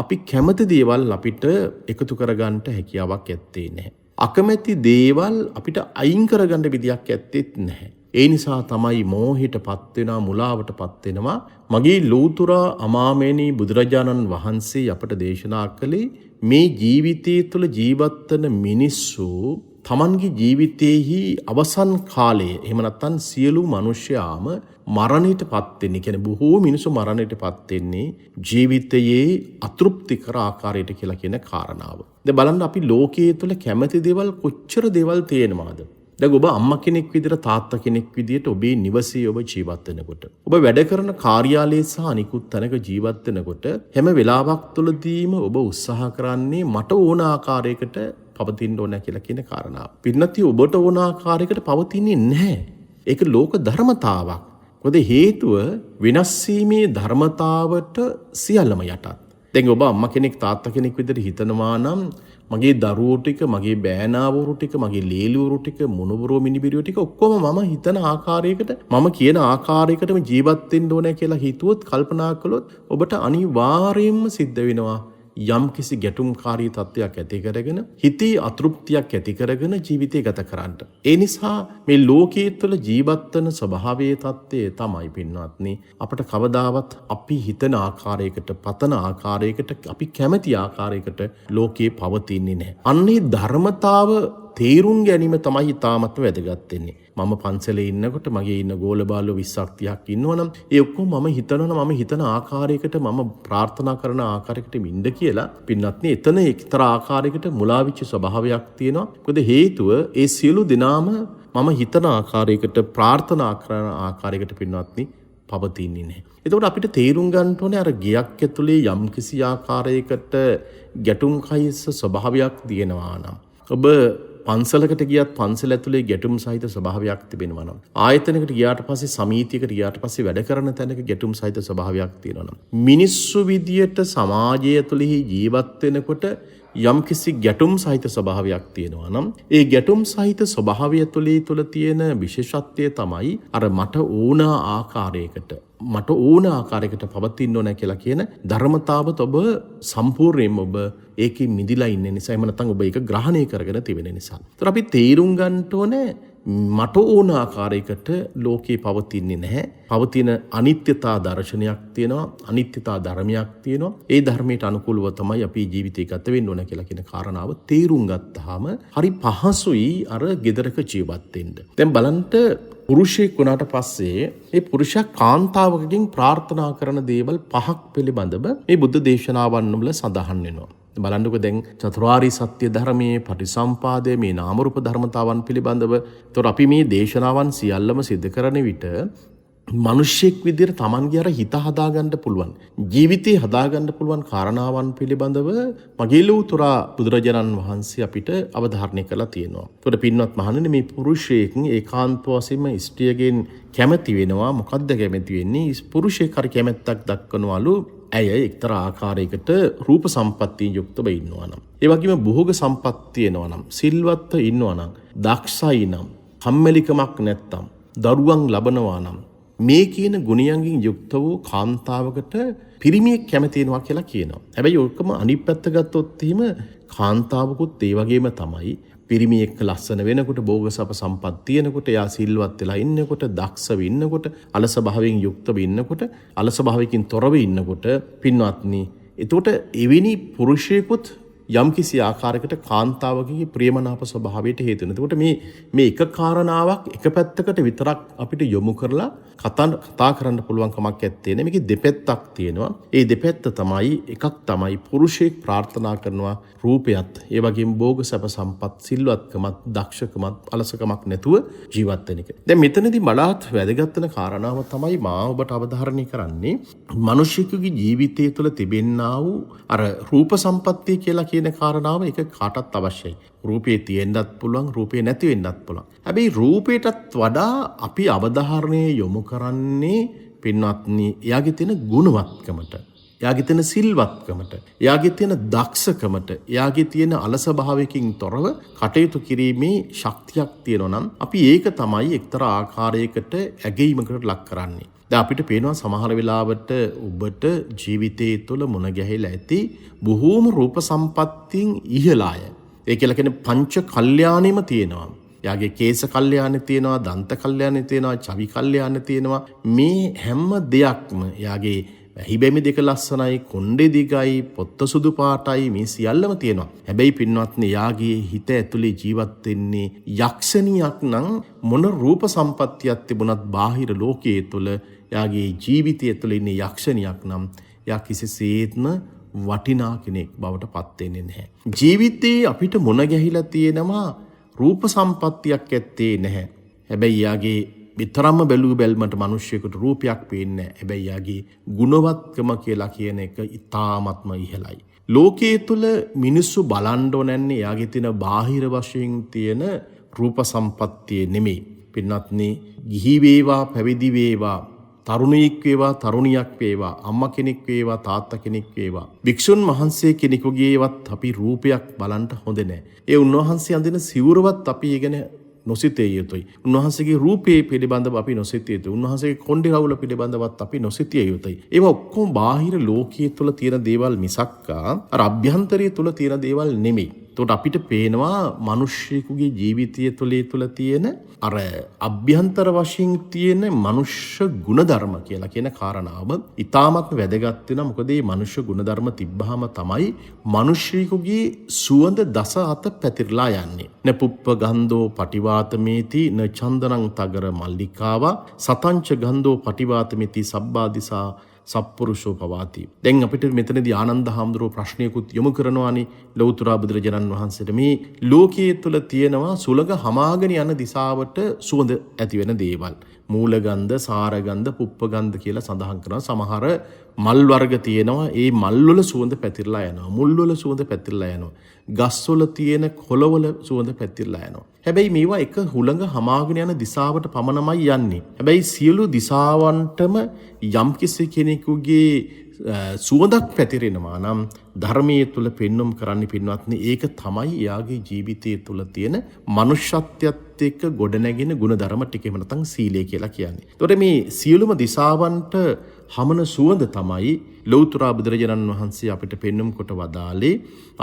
S1: අපි කැමති දේවල් අපිට එකතු කරගන්නට හැකියාවක් ඇත්තේ නැහැ. අකමැති දේවල් අපිට අයින් කරගන්න විදියක් ඇත්තෙත් නැහැ. ඒ නිසා තමයි මෝහයටපත් වෙනවා, මුලාවටපත් වෙනවා. මගේ ලෞතර අමාමේනී බුදුරජාණන් වහන්සේ අපට දේශනා කළේ මේ ජීවිතයේ තුල ජීවත් වෙන මිනිස්සු තමන්ගේ ජීවිතයේහි අවසන් කාලයේ, එහෙම නැත්නම් සියලු මිනිස්යාම මරණයටපත් වෙන්නේ, කියන්නේ බොහෝ මිනිස්සු මරණයටපත් වෙන්නේ ජීවිතයේ අතෘප්තිකර ආකාරයට කියලා කියන කාරණාව. දැන් බලන්න, අපි ලෝකයේ තුල කැමති දේවල් කොච්චර දේවල් තියෙනවද? දැන් ඔබ අම්මා කෙනෙක් විදිහට, තාත්තා කෙනෙක් විදිහට ඔබේ නිවසේ ඔබ ජීවත් වෙනකොට, ඔබ වැඩ කරන කාර්යාලයේ සහ අනිකුත් තැනක ජීවත් වෙනකොට හැම වෙලාවක් තුළදීම ඔබ උත්සාහ කරන්නේ මට ඕන ආකාරයකට පවතින්න ඕන කියලා කියන කාරණාව. පින්නති, ඔබට ඕන ආකාරයකට පවතින්නේ නැහැ. ඒක ලෝක ධර්මතාවක්. මොකද හේතුව වෙනස් වීමේ ධර්මතාවට සියල්ලම යටත්. දැන් ඔබ අම්මා කෙනෙක්, තාත්තා කෙනෙක් විදිහට හිතනවා නම් මගේ දරුවෝ ටික, මගේ බෑනාවරු ටික, මගේ ලේලිවරු ටික, මුණුබුරෝ මිනිබිරියෝ ටික ඔක්කොම මම හිතන ආකාරයකට, මම කියන ආකාරයකටම ජීවත් වෙන්න ඕනේ කියලා හිතුවොත්, කල්පනා කළොත් ඔබට අනිවාර්යයෙන්ම සිද්ධ වෙනවා යම් කිසි ගැටුම්කාරී තත්ත්වයක් ඇති කරගෙන හිතේ අතෘප්තියක් ඇති කරගෙන ජීවිතය ගත කරන්න. ඒ නිසා මේ ලෝකයේ තුළ ජීවත් වෙන ස්වභාවයේ தත්ත්වය තමයි පින්වත්නි අපට කවදාවත් අපි හිතන ආකාරයකට පතන ආකාරයකට අපි කැමති ආකාරයකට ලෝකයේ පවතින්නේ නැහැ. අන්නේ ධර්මතාව තේරුම් ගැනීම තමයි තාමත් වැදගත් වෙන්නේ. මම පන්සලේ ඉන්නකොට මගේ ඉන්න ගෝල බාලෝ 20ක් 30ක් ඉන්නවනම් ඒ ඔක්කොම මම හිතනවා මම හිතන ආකාරයකට මම ප්‍රාර්ථනා කරන ආකාරයකට මින්ද කියලා පින්වත්නි එතන එක්තරා ආකාරයකට මුලාවිච්ච ස්වභාවයක් තියෙනවා. මොකද හේතුව ඒ සියලු දෙනාම මම හිතන ආකාරයකට ප්‍රාර්ථනා කරන ආකාරයකට පින්වත්නි පවතින්නේ නැහැ. එතකොට අපිට තේරුම් ගන්න ඕනේ අර ගියක් ඇතුලේ යම් කිසි ආකාරයකට ගැටුම්කයිස ස්වභාවයක් තියෙනවා නම් ඔබ පන්සලකට ගියත් පන්සල ඇතුලේ ගැටුම් සහිත ස්වභාවයක් තිබෙනවා නම් ආයතනයකට ගියාට පස්සේ සමීතියකට ගියාට පස්සේ වැඩ කරන තැනක ගැටුම් සහිත ස්වභාවයක් තියෙනවා නම් මිනිස්සු විදියට සමාජය ඇතුලේ ජීවත් වෙනකොට යම්කිසි ගැටුම් සහිත ස්වභාවයක් තියෙනවා නම් ඒ ගැටුම් සහිත ස්වභාවය තුළ තියෙන විශේෂත්වය තමයි අර මට ඕන ආකාරයකට පවතින්න ඕන කියලා කියන ධර්මතාවත් ඔබ සම්පූර්ණයෙන්ම ඔබ ඒකේ මිදිලා ඉන්න නිසා එහෙම නැත්නම් ඔබ ඒක ග්‍රහණය කරගෙන තිබෙන නිසා. ඒතර අපි තේරුම් ගන්න ඕනේ මට ඕන ආකාරයකට ලෝකේ පවතින්නේ නැහැ. පවතින අනිත්‍යතා දර්ශනයක් තියෙනවා, අනිත්‍යතා ධර්මයක් තියෙනවා. ඒ ධර්මයට අනුකූලව තමයි අපි ජීවිතය ගත වෙන්න ඕන කියලා කියන කාරණාව තේරුම් ගත්තාම හරි පහසුයි අර gedaraක ජීවත් වෙන්න. දැන් බලන්න පුරුෂයෙක් වුණාට පස්සේ ඒ පුරුෂයා කාන්තාවකගෙන් ප්‍රාර්ථනා කරන දේවල් 5ක් පිළිබඳව මේ බුද්ධ දේශනාවන් වල සඳහන් වෙනවා. බලන්නකො දැන් චතුරාර්ය සත්‍ය ධර්මයේ පටිසම්පාදයේ මේ නාම රූප ධර්මතාවන් පිළිබඳව. ඒතොර අපි මේ දේශනාවන් සියල්ලම සිදු කරන විට මිනිස්සෙක් විදිහට Tamanගේ අර හිත හදාගන්න පුළුවන්, ජීවිතේ හදාගන්න පුළුවන් කාරණාවන් පිළිබඳව මගේ ලෝතුරා බුදුරජාණන් වහන්සේ අපිට අවධාරණය කළා තියෙනවා. ඒතොර පින්වත් මහණෙනි මේ පුරුෂයෙක් ඒකාන්ත වශයෙන්ම ස්ත්‍රියගෙන් කැමති වෙනවා. මොකද්ද කැමති වෙන්නේ? පුරුෂයෙක් හරි කැමැත්තක් දක්වනවලු ඇය එක්තරා ආකාරයකට රූප සම්පත්තියෙන් යුක්තව ඉන්නවා නම්, ඒ වගේම භෝග සම්පත්තිය එනවා නම්, සිල්වත්ව ඉන්නවා නම්, දක්ෂයි නම්, කම්මැලිකමක් නැත්තම්, දරුවන් ලබනවා නම්, මේ කියන ගුණයන්ගෙන් යුක්ත වූ කාන්තාවකට පිරිමියෙක් කැමති වෙනවා කියලා කියනවා. හැබැයි ඔකම අනිත් පැත්ත ගත්තොත් එහෙම කාන්තාවකුත් ඒ වගේම තමයි. පිරිමියෙක් ලස්සන වෙනකොට, භෝගසප සම්පත් තියෙනකොට, එයා සිල්වත් වෙලා ඉන්නකොට, දක්ෂව ඉන්නකොට, අලස භාවයෙන් යුක්තව ඉන්නකොට, අලස භාවයකින් තොරව ඉන්නකොට පින්වත්නි, එතකොට එවැනි පුරුෂයෙකුත් යම්කිසි ආකාරයකට කාන්තාවකගේ ප්‍රියමනාප ස්වභාවයට හේතු වෙනවා. එතකොට මේ එක කාරණාවක් එක පැත්තකට විතරක් අපිට යොමු කරලා කතා කරන්න පුළුවන් කමක් නැත්තේ නේ. මේකේ දෙපැත්තක් තියෙනවා. ඒ දෙපැත්ත තමයි එකක් තමයි පුරුෂයෙක් ප්‍රාර්ථනා කරනවා රූපයත්, ඒ වගේම භෝග සැප සම්පත්, සිල්වත්කමත්, දක්ෂකමත්, අලසකමක් නැතුව ජීවත් වෙන එක. දැන් මෙතනදී බලවත් වැදගත් වෙන කාරණාව තමයි මා ඔබට අවධාරණය කරන්නේ මිනිසෙකුගේ ජීවිතය තුළ තිබෙන්නා වූ අර රූප සම්පත්තිය කියලා කියන කාරණාව එක කාටත් අවශ්‍යයි. රූපේ තියෙන්නත් පුළුවන්, රූපේ නැති වෙන්නත් පුළුවන්. හැබැයි රූපයටත් වඩා අපි අවධාරණය යොමු කරන්නේ පින්වත්නි එයාගේ තියෙන ගුණවත්කමට, එයාගේ තියෙන සිල්වත්කමට, එයාගේ තියෙන දක්ෂකමට, එයාගේ තියෙන අලස භාවයකින් තොරව කටයුතු කිරීමේ ශක්තියක් තියෙනවා නම් අපි ඒක තමයි එක්තරා ආකාරයකට ඇගීමකට ලක් කරන්නේ. දැන් අපිට පේනවා සමහර වෙලාවට ඔබට ජීවිතයේ තුළ මුණ ගැහිලා ඇති බොහෝම රූප සම්පත්තියෙන් ඉහළ අය. ඒ කියලා කියන්නේ පංච කල්යාණෙම තියෙනවා. යාගේ කේශ කල්යාණේ තියෙනවා, දන්ත කල්යාණේ තියෙනවා, චවි කල්යාණේ තියෙනවා. මේ හැම දෙයක්ම යාගේ හිබෙමි දෙක ලස්සනයි, කොණ්ඩේ දිගයි, පොත්ත සුදු පාටයි, මේ සියල්ලම තියෙනවා. හැබැයි පින්වත්නි යාගේ හිත ඇතුලේ ජීවත් වෙන්නේ යක්ෂණියක් නම් මොන රූප සම්පත්තියක් තිබුණත් බාහිර ලෝකයේ තුල යාගේ ජීවිතය තුළ ඉන්නේ යක්ෂණියක් නම් යා කිසිසේත්ම වටිනා කෙනෙක් බවට පත් වෙන්නේ නැහැ. ජීවිතේ අපිට මුණ ගැහිලා තියෙනවා රූප සම්පත්තියක් ඇත්තේ නැහැ. හැබැයි යාගේ විතරම බැලුමට මිනිස්සෙකුට රූපයක් පේන්නේ නැහැ. හැබැයි යාගේ ගුණවත්කම කියලා කියන එක ඉතාමත්ම ඉහළයි. ලෝකයේ තුල මිනිස්සු බලන්න ඕනන්නේ යාගේ තියෙන බාහිර වශයෙන් තියෙන රූප සම්පත්තිය නෙමෙයි. පින්වත්නි, ගිහි වේවා පැවිදි වේවා, තරුණයෙක් වේවා තරුණියක් වේවා, අම්මා කෙනෙක් වේවා තාත්තා කෙනෙක් වේවා, භික්ෂුන් වහන්සේ කෙනෙකුගේවත් අපි රූපයක් බලන්න හොඳ නැහැ. ඒ උන්වහන්සේ අඳින සිවුරවත් අපි ඉගෙන නොසිතේ යුතුයි. උන්වහන්සේගේ රූපේ පිළිබඳව අපි නොසිතිය යුතුයි. උන්වහන්සේගේ කොණ්ඩේ රවුල පිළිබඳවත් අපි නොසිතිය යුතුයි. ඒවා ඔක්කොම බාහිර ලෝකයේ තුල තියෙන දේවල් මිසක්කා අර අභ්‍යන්තරයේ තුල තියෙන දේවල් නෙමෙයි. එතකොට අපිට පේනවා මිනිස්සෙකුගේ ජීවිතය තුළ තියෙන අර අභ්‍යන්තර වශයෙන් තියෙන මනුෂ්‍ය ගුණධර්ම කියලා කියන කාරණාව ඉතාමත් වැදගත් වෙනවා. මොකද මේ මනුෂ්‍ය ගුණධර්ම තිබ්බහම තමයි මිනිස්සෙකුගේ සුවඳ දස අත පැතිරලා යන්නේ. න පුප්ප ගන්ධෝ පටිවාතමේති න චන්දනං තගර මල්ලිකාවා සතංච ගන්ධෝ පටිවාතමේති සබ්බාදිසා සප්පුරුෂෝ පවාති. දැන් අපිට මෙතනදී ආනන්ද හාමුදුරුවෝ ප්‍රශ්නයකුත් යොමු කරනවානේ ලෞතර බුදුරජාණන් වහන්සේට. මේ ලෝකයේ තුල තියෙනවා සුලඟ හමාගෙන යන දිශාවට සුවඳ ඇති වෙන දේවල්. මූලගන්ධ, සාරගන්ධ, පුප්පගන්ධ කියලා සඳහන් කරනවා. සමහර මල් වර්ග තියෙනවා. ඒ මල් වල සුවඳ පැතිරලා යනවා. මුල් වල සුවඳ පැතිරලා යනවා. ගස් වල තියෙන කොළවල සුවඳ පැතිරලා යනවා. හැබැයි මේවා එක හුළඟ හමාගෙන යන දිශාවට පමණමයි යන්නේ. හැබැයි සියලු දිශාවන්ටම යම්කිසි කෙනෙකුගේ සුවඳක් පැතිරෙනවා නම් ධර්මයේ තුල පෙන්වම් කරන්න පින්වත්නි, ඒක තමයි එයාගේ ජීවිතයේ තුල තියෙන මනුෂ්‍යත්වයත් එක්ක ගොඩනැගෙන ගුණධර්ම ටික. එහෙම නැත්නම් සීලය කියලා කියන්නේ. ඒතකොට මේ සියලුම දිශාවන්ට හමන සුවඳ තමයි ලෞතර බුදුරජාණන් වහන්සේ අපිට පෙන්වම් කොට වදාලේ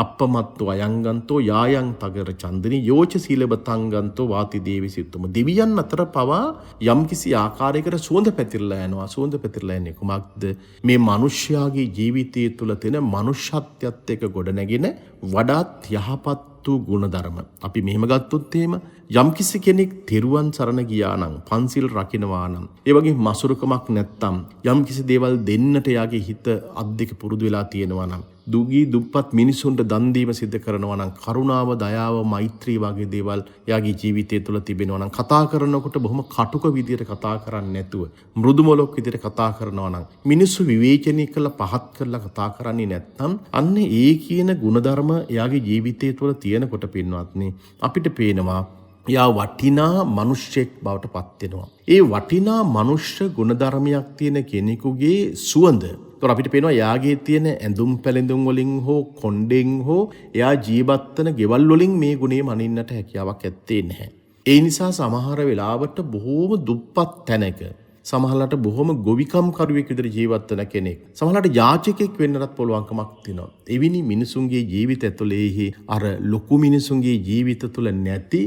S1: අප්පමත්තෝ අයංගන්තෝ යායන් තගර චන්දිනී යෝච සීලබතංගන්තෝ වාති දේවි සිතුම. දෙවියන් අතර පවා යම්කිසි ආකාරයකට සුවඳ පැතිරලා යනවා. සුවඳ පැතිරලා යන්නේ කුමක්ද? මේ මිනිස්යාගේ ජීවිතය තුළ තියෙන මනුෂ්‍යත්වයත් එක්ක ගොඩනැගෙන වඩාත් යහපත් වූ ගුණධර්ම. අපි මෙහෙම ගත්තොත් එහෙම යම්කිසි කෙනෙක් තෙරුවන් සරණ ගියා නම්, පන්සිල් රකින්නවා නම්, ඒ වගේ මසුරුකමක් නැත්තම්, යම්කිසි දේවල් දෙන්නට යාගේ හිත අද්දික පුරුදු වෙලා තියෙනවා නම්, දුගී දුප්පත් මිනිසුන්ට දන් දීම සිද්ධ කරනවා නම්, කරුණාව, දයාව, මෛත්‍රී වගේ දේවල් යාගේ ජීවිතය තුළ තිබෙනවා නම්, කතා කරනකොට බොහොම කටුක විදියට කතා කරන්නේ නැතුව මෘදු මොලොක් විදියට කතා කරනවා නම්, මිනිස්සු විවේචනය කළ පහත් කරලා කතා කරන්නේ නැත්නම්, අන්න ඒ කියන ගුණධර්ම යාගේ ජීවිතය තුළ තියෙනකොට පින්වත්නි අපිට පේනවා යා වටිනා මිනිසෙක් බවට පත් වෙනවා. ඒ වටිනා මනුෂ්‍ය ගුණධර්මයක් තියෙන කෙනෙකුගේ සුවඳ. ඒතර අපිට පේනවා යාගේ තියෙන ඇඳුම් පැළඳුම් වලින් හෝ කොණ්ඩෙන් හෝ එයා ජීවත් වෙන ගෙවල් වලින් මේ ගුණය මනින්නට හැකියාවක් ඇත්තේ නැහැ. ඒ නිසා සමහර වෙලාවට බොහෝම දුප්පත් තැනක, සමහරවිට බොහොම ගොවිකම් කරුවෙක් විදිහට ජීවත් වෙන කෙනෙක්, සමහරවිට යාචකෙක් වෙන්නත් පුළුවන්කමක් තියෙනවා. එවිනි මිනිසුන්ගේ ජීවිත ඇතුළේ අර ලොකු මිනිසුන්ගේ ජීවිත තුළ නැති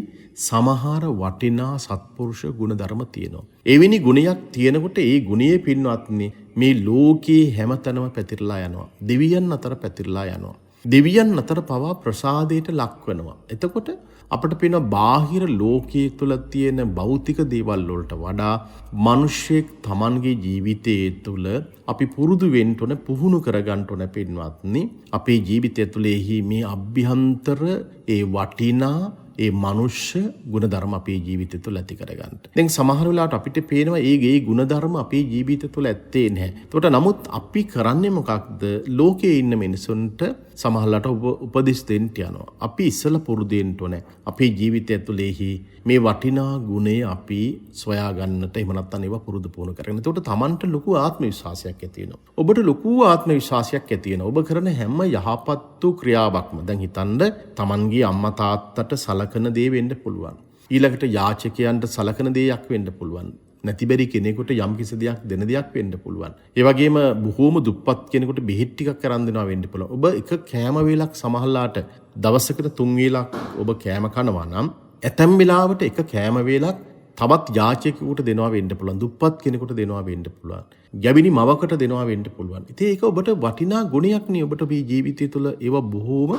S1: සමහර වටිනා සත්පුරුෂ ගුණධර්ම තියෙනවා. එවැනි ගුණයක් තියෙනකොට ඒ ගුණයේ පින්වත්නි මේ ලෝකේ හැමතැනම පැතිරලා යනවා. දෙවියන් අතර පැතිරලා යනවා. දෙවියන් අතර පවා ප්‍රසාදයට ලක් වෙනවා. එතකොට අපිට පේනවා බාහිර ලෝකයේ තුල තියෙන භෞතික දේවල් වලට වඩා මිනිස්සෙක් Tamanගේ ජීවිතයේ තුල අපි පුරුදු වෙන්න ඕන, පුහුණු කරගන්න ඕන පින්වත්නි. අපේ ජීවිතය තුළෙහි මේ අභ්‍යන්තර ඒ වටිනා ඒ මනුෂ්‍ය ගුණධර්ම අපේ ජීවිතය තුළ ඇති කරගන්න. දැන් සමහර වෙලාවට අපිට පේනවා ඒ ගුණධර්ම අපේ ජීවිතය තුළ ඇත්තේ නැහැ. ඒකට නමුත් අපි කරන්නේ මොකක්ද? ලෝකයේ ඉන්න මිනිසුන්ට සමහරලාට උපදෙස් දෙන්න යනවා. අපි ඉස්සලා පුරුදු වෙන්න ඕනේ. අපේ ජීවිතය තුළෙහි මේ වටිනා ගුණය අපි සොයා ගන්නට, එහෙම නැත්නම් ඒවා පුරුදු පුහුණු කරගෙන. ඒකට Tamanට ලොකු ආත්ම විශ්වාසයක් ඇති වෙනවා. ඔබට ලොකු ආත්ම විශ්වාසයක් ඇති වෙනවා. ඔබ කරන හැම යහපත් වූ ක්‍රියාවක්ම දැන් හිතන්න Tamanගේ අම්මා තාත්තට සලකන දේ වෙන්න පුළුවන්. ඊළඟට යාචකයන්ට සලකන දෙයක් වෙන්න පුළුවන්. නැතිබරි කෙනෙකුට යම් කිසි දෙයක් දෙන දෙයක් වෙන්න පුළුවන්. ඒ වගේම බොහෝම දුප්පත් කෙනෙකුට බෙහෙත් ටිකක් අරන් දෙනවා වෙන්න පුළුවන්. ඔබ එක කෑම වේලක් සමහරලාට දවසකට 3 වේලක් ඔබ කෑම කනවා නම් ඇතැම් වෙලාවට එක කෑම වේලක් තවත් යාචකයෙකුට දෙනවා වෙන්න පුළුවන්. දුප්පත් කෙනෙකුට දෙනවා වෙන්න පුළුවන්. ගැබිනි මවකට දෙනවා වෙන්න පුළුවන්. ඉතින් ඒක ඔබට වටිනා ගුණයක් නේ. ඔබට මේ ජීවිතය තුළ ඒව බොහෝම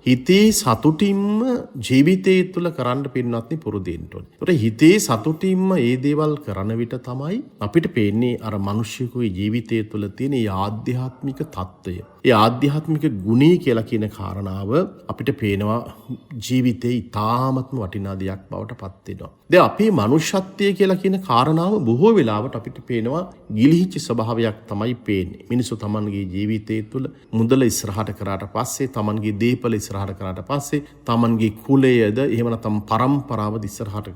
S1: හිතේ සතුටින්ම ජීවිතය තුළ කරන්න පින්නත්නි පුරුදු වෙන්න ඕනේ. ඒකට හිතේ සතුටින්ම මේ දේවල් කරන විට තමයි අපිට පේන්නේ අර මිනිස්සුගේ ජීවිතය තුළ තියෙන මේ ආධ්‍යාත්මික తত্ত্বය. ඒ ආධ්‍යාත්මික ගුණය කියලා කියන කාරණාව අපිට පේනවා ජීවිතේ ඉතාමත්ම වටිනා දෙයක් බවට පත් වෙනවා. දැන් අපේ මනුෂ්‍යත්වය කියලා කියන කාරණාව බොහෝ වෙලාවට අපිට පේනවා ගිලිහිච්ච ස්වභාවයක් තමයි පේන්නේ. මිනිස්සු Tamanගේ ජීවිතය තුළ මුදල ඉස්සරහට කරාට පස්සේ, Tamanගේ දීපල ඉස්සරහට කරාට පස්සේ, Tamanගේ කුලයද එහෙම නැත්නම් පරම්පරාවද ඉස්සරහට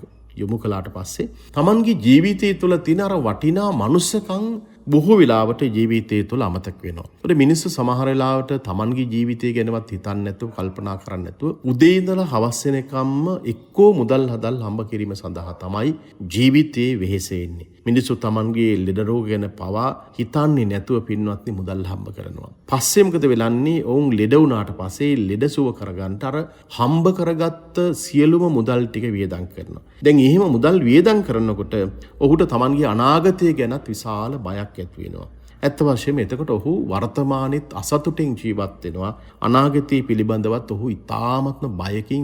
S1: යොමු කළාට පස්සේ Tamanගේ ජීවිතය තුළ තියෙන අර වටිනා මනුස්සකම් බොහෝ වෙලාවට ජීවිතය තුළ අමතක වෙනවා. ඒත් මිනිස්සු සමහර වෙලාවට Tamanගේ ජීවිතය ගැනවත් හිතන්නේ නැතුව කල්පනා කරන්නේ නැතුව උදේ ඉඳලා හවස වෙනකම්ම එක්කෝ මුදල් හදල් හම්බ කිරීම සඳහා තමයි ජීවිතේ වෙහෙසෙන්නේ. මිනිස්සු Tamanගේ ලෙඩ රෝග ගැන පවා හිතන්නේ නැතුව පින්වත්නි මුදල් හම්බ කරනවා. පස්සේ මොකද වෙලන්නේ? ඔවුන් ලෙඩ වුණාට පස්සේ ලෙඩ සුව කරගන්න අර හම්බ කරගත්ත සියලුම මුදල් ටික වියදම් කරනවා. දැන් එහෙම මුදල් වියදම් කරනකොට ඔහුට Tamanගේ අනාගතය ගැනත් විශාල බයක් ඇති වෙනවා. ඇත්ත වශයෙන්ම එතකොට ඔහු වර්තමානෙත් අසතුටින් ජීවත් වෙනවා. අනාගතය පිළිබඳවත් ඔහු ඉතාමත්ම බයකින්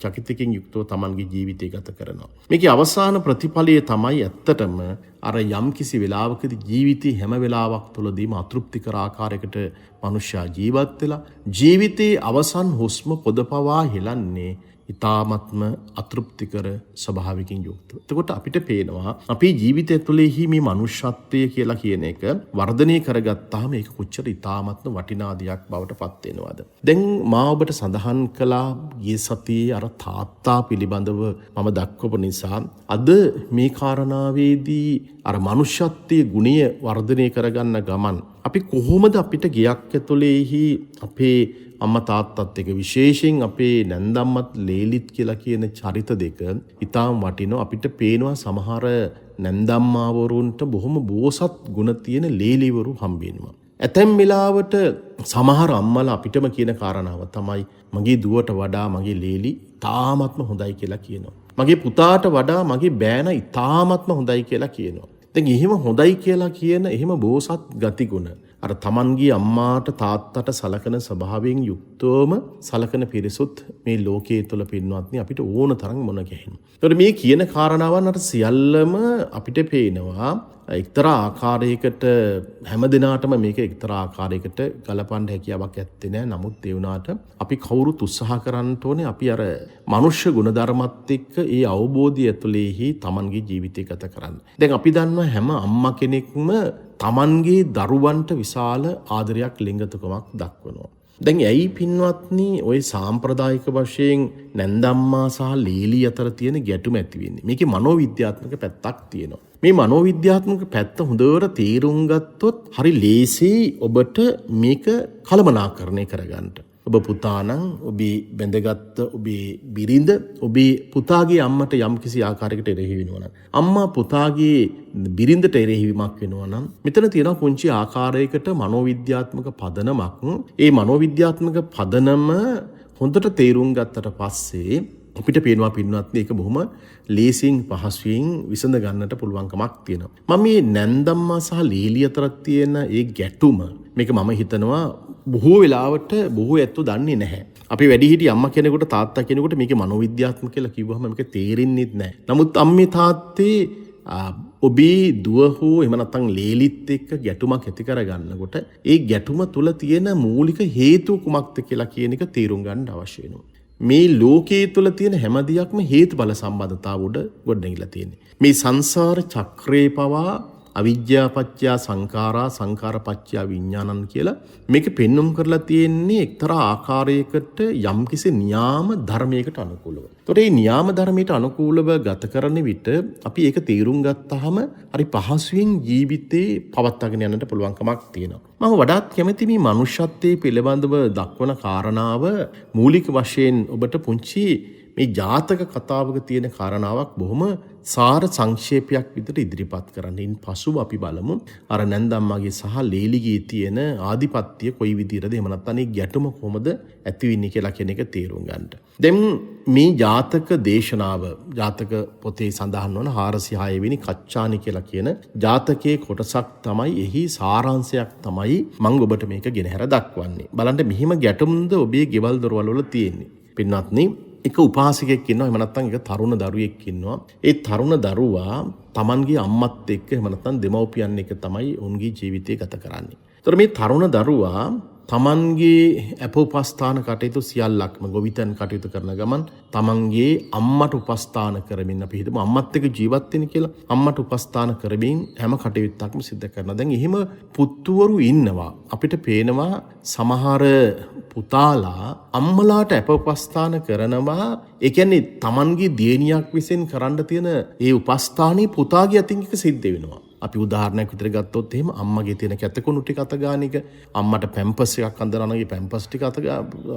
S1: චකිතකින් යුක්තව Tamanගේ ජීවිතය ගත කරනවා. මේකේ අවසාන ප්‍රතිඵලය තමයි ඇත්තටම අර යම්කිසි වෙලාවකදී ජීවිතේ හැම වෙලාවක් තුළදීම අතෘප්තිකර ආකාරයකට මනුෂ්‍යයා ජීවත් වෙලා ජීවිතයේ අවසන් හුස්ම පොදපවා හෙලන්නේ ඉතාමත්ම අතෘප්තිකර ස්වභාවකින් යුක්තව. එතකොට අපිට පේනවා අපේ ජීවිතය තුළෙහි මේ මනුෂ්‍යත්වය කියලා කියන එක වර්ධනය කරගත්තාම ඒක කොච්චර ඉතාමත්ම වටිනා දෙයක් බවට පත් වෙනවද. දැන් මා ඔබට සඳහන් කළා ගිය සතියේ අර තාත්තා පිළිබඳව මම දක්වපු නිසා අද මේ කාරණාවේදී අර මනුෂ්‍යත්වයේ ගුණය වර්ධනය කරගන්න ගමන් අපි කොහොමද අපිට ගයක් ඇතුළේහි අපේ අම්මා තාත්තත් එක විශේෂයෙන් අපේ නැන්දම්මත් ලේලිත් කියලා කියන චරිත දෙක ඉතාම වටිනවා. අපිට පේනවා සමහර නැන්දම්මාවරුන්ට බොහොම බෝසත් ගුණ තියෙන ලේලිවරු හම්බෙනවා. ඇතැම් වෙලාවට සමහර අම්මලා අපිටම කියන කාරණාව තමයි මගේ දුවට වඩා මගේ ලේලි ඉතාමත්ම හොඳයි කියලා කියනවා. මගේ පුතාට වඩා මගේ බෑනා ඉතාමත්ම හොඳයි කියලා කියනවා. දැන් එහෙම හොඳයි කියලා කියන එහෙම බෝසත් ගතිගුණ අර Tamanගේ අම්මාට තාත්තට සලකන ස්වභාවයෙන් යුක්තවම සලකන පිරිසුත් මේ ලෝකයේ තුල පින්වත්නි අපිට ඕන තරම් මොන ගැහෙනවා. ඒතකොට මේ කියන කාරණාවන් අර සියල්ලම අපිට පේනවා එක්තරා ආකාරයකට හැම දිනාටම මේක එක්තරා ආකාරයකට ගලපන්න හැකියාවක් ඇත්තේ නැහැ. නමුත් ඒ වුණාට අපි කවුරුත් උත්සාහ කරන්න ඕනේ අපි අර මනුෂ්‍ය ගුණධර්මත් එක්ක ඒ අවබෝධය ඇතුළේහි Tamanගේ ජීවිතය ගත කරන්න. දැන් අපි දන්නවා හැම අම්මා කෙනෙක්ම Tamanගේ දරුවන්ට විශාල ආදරයක් ලිංගතුකමක් දක්වනවා. දැන් ඇයි පින්වත්නි ওই සාම්ප්‍රදායික වශයෙන් නැන්දම්මා සහ ලීලි අතර තියෙන ගැටුම ඇති වෙන්නේ? මේකේ මනෝවිද්‍යාත්මක පැත්තක් තියෙනවා. මේ මනෝවිද්‍යාත්මක පැත්ත හොඳට තේරුම් ගත්තොත් හරි ලේසියි ඔබට මේක කළමනාකරණය කරගන්න. ඔබ පුතා නම් ඔබේ බැඳගත් ඔබේ බිරිඳ ඔබේ පුතාගේ අම්මට යම්කිසි ආකාරයකට එරෙහි වෙනවා නම් අම්මා පුතාගේ බිරිඳට එරෙහිවීමක් වෙනවා නම් මෙතන තියෙන පුංචි ආකාරයකට මනෝවිද්‍යාත්මක පදනමක්. ඒ මනෝවිද්‍යාත්මක පදනම හොඳට තේරුම් ගත්තට පස්සේ අපිට පේනවා පින්වත්නි ඒක බොහොම ලේසියෙන් පහසුවෙන් විසඳ ගන්නට පුළුවන්කමක් තියෙනවා. මම මේ නැන්දම්මා සහ ලීලි අතර තියෙන ඒ ගැටුම මේක මම හිතනවා බොහෝ වෙලාවට බොහෝ ඇත්තෝ දන්නේ නැහැ. අපි වැඩිහිටි අම්මා කෙනෙකුට තාත්තා කෙනෙකුට මේකේ මනෝවිද්‍යාත්මක කියලා කිව්වහම මේක තේරෙන්නේ නැහැ. නමුත් අම්මේ තාත්තේ ඔබේ දුව හෝ එහෙම නැත්නම් ලේලිත් එක්ක ගැටුමක් ඇති කරගන්නකොට ඒ ගැටුම තුල තියෙන මූලික හේතුව කුමක්ද කියලා කියන එක තේරුම් ගන්න අවශ්‍ය වෙනවා. මේ ලෝකයේ තුල තියෙන හැම දෙයක්ම හේතුඵල සම්බන්ධතාව උඩ ගොඩනැගිලා තියෙන්නේ. මේ සංසාර චක්‍රේ පවා අවිජ්ජා පත්‍ය සංඛාරා සංඛාර පත්‍ය විඥානං කියලා මේක පෙන්වුම් කරලා තියෙන්නේ එක්තරා ආකාරයකට යම්කිසි න්‍යාම ධර්මයකට අනුකූලව. ඒතකොට මේ න්‍යාම ධර්මයට අනුකූලව ගත කරන විට අපි ඒක තේරුම් ගත්තාම හරි පහසුවෙන් ජීවිතේ පවත්වාගෙන යන්නට පුළුවන්කමක් තියෙනවා. මම වඩාත් කැමති මේ මනුෂ්‍යත්වයේ පිළිබඳව දක්වන කාරණාව මූලික වශයෙන් ඔබට පුංචි මේ ජාතක කතාවක තියෙන කාරණාවක් බොහොම සාර සංක්ෂේපයක් විදිහට ඉදිරිපත් කරන්න. ඉන් පසුව අපි බලමු අර නැන්දම්මාගේ සහ ලේලිගේ තියෙන ආධිපත්‍ය කොයි විදිහටද එහෙම නැත්නම් මේ ගැටුම කොහොමද ඇති වෙන්නේ කියලා කියන එක තේරුම් ගන්න. දැන් මේ ජාතක දේශනාව ජාතක පොතේ සඳහන් වන 406 වෙනි කච්චානි කියලා කියන ජාතකයේ කොටසක් තමයි එහි සාරාංශයක් තමයි මම ඔබට මේක ගෙනහැර දක්වන්නේ. බලන්න මෙහිම ගැටුම්ද ඔබේ ගෙවල් දොරවල් වල තියෙන්නේ. පින්වත්නි එක උපාසකයෙක් ඉන්නවා එහෙම නැත්නම් එක තරුණ දරුවෙක් ඉන්නවා. ඒ තරුණ දරුවා Tamanගේ අම්මත් එක්ක එහෙම නැත්නම් දෙමව්පියන් එක්ක තමයි උන්ගේ ජීවිතය ගත කරන්නේ. ඒතර මේ තරුණ දරුවා Tamanගේ අපෝපස්ථාන කටයුතු සියල්ලක්ම ගොවිතැන් කටයුතු කරන ගමන් Tamanගේ අම්මට උපස්ථාන කරමින් අපි හිතමු අම්මත් එක්ක ජීවත් වෙන්න කියලා. අම්මට උපස්ථාන කරමින් හැම කටයුත්තක්ම සිදු කරනවා. දැන් එහෙම පුත්තුවරු ඉන්නවා. අපිට පේනවා සමහර පුතාලා අම්මලාට අපෝපස්ථාන කරනවා. ඒ කියන්නේ Tamanගේ දියණියක් විසින් කරන්න තියෙන ඒ උපස්ථානේ පුතාගේ අතින් එක සිද්ධ වෙනවා. අපි උදාහරණයක් විතර ගත්තොත් එහෙම අම්මගේ තියෙන කැතකුණු ටික අත ගන්න එක, අම්මට පැම්පස් එකක් අඳනනගේ පැම්පස් ටික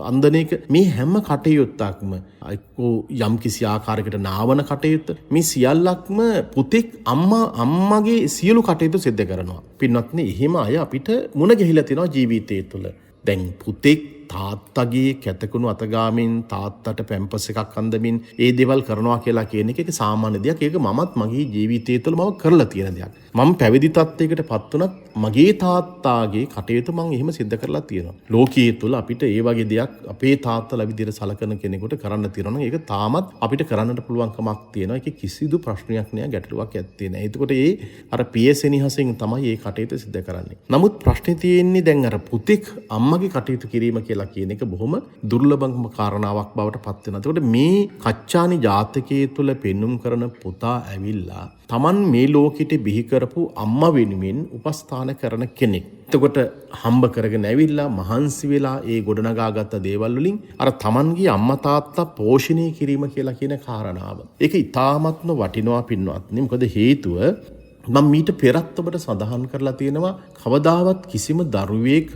S1: අඳන එක, මේ හැම කටයුත්තක්ම එක්කෝ යම්කිසි ආකාරයකට නාවන කටයුත්ත, මේ සියල්ලක්ම පුතෙක් අම්මගේ සියලු කටයුතු සිද්ධ කරනවා. පින්වත්නි, එහෙම අය අපිට මුණ ගැහිලා තියෙනවා ජීවිතය තුළ. දැන් පුතෙක් තාත්තගේ කැතකුණු අතගාමින් තාත්තට පැම්පස් එකක් අඳමින් ඒ දේවල් කරනවා කියලා කියන එක සාමාන්‍ය දෙයක්. ඒක මමත් මගේ ජීවිතය තුළ මම කරලා තියෙන දෙයක්. මම පැවිදි තත්ත්වයකට පත් වුණත් මගේ තාත්තාගේ කටයුතු මම එහෙම සිද්ධ කරලා තියෙනවා. ලෝකයේ තුල අපිට ඒ වගේ දෙයක් අපේ තාත්තලා විදිහට සලකන කෙනෙකුට කරන්න තියෙනවා නම් ඒක තාමත් අපිට කරන්නට පුළුවන් කමක් තියෙනවා. ඒක කිසිදු ප්‍රශ්නයක් නෑ, ගැටලුවක් ඇත්තේ නෑ. එතකොට ඒ අර පියසෙනිහසෙන් තමයි මේ කටයුතු සිද්ධ කරන්නේ. නමුත් ප්‍රශ්නේ තියෙන්නේ දැන් අර පුතෙක් අම්මගේ කටයුතු කිරීම කියලා කියන එක බොහොම දුර්ලභම කාරණාවක් බවට පත් වෙනවා. එතකොට මේ කච්චානි ජාතකයේ තුල පෙන්눔 කරන පුතා ඇවිල්ලා Taman මේ ලෝකෙට බිහි කරපු අම්මා වෙනුවෙන් උපස්ථාන කරන කෙනෙක්. එතකොට හම්බ කරගෙන ඇවිල්ලා මහන්සි වෙලා ඒ ගොඩනගාගත්ත දේවල් වලින් අර Tamanගේ අම්මා තාත්තා පෝෂණය කිරීම කියලා කියන කාරණාව. ඒක ඉතාමත්ම වටිනවා පින්වත්නි. මොකද හේතුව මම මීට පෙරත් ඔබට සඳහන් කරලා තියෙනවා කවදාවත් කිසිම දරුවෙක්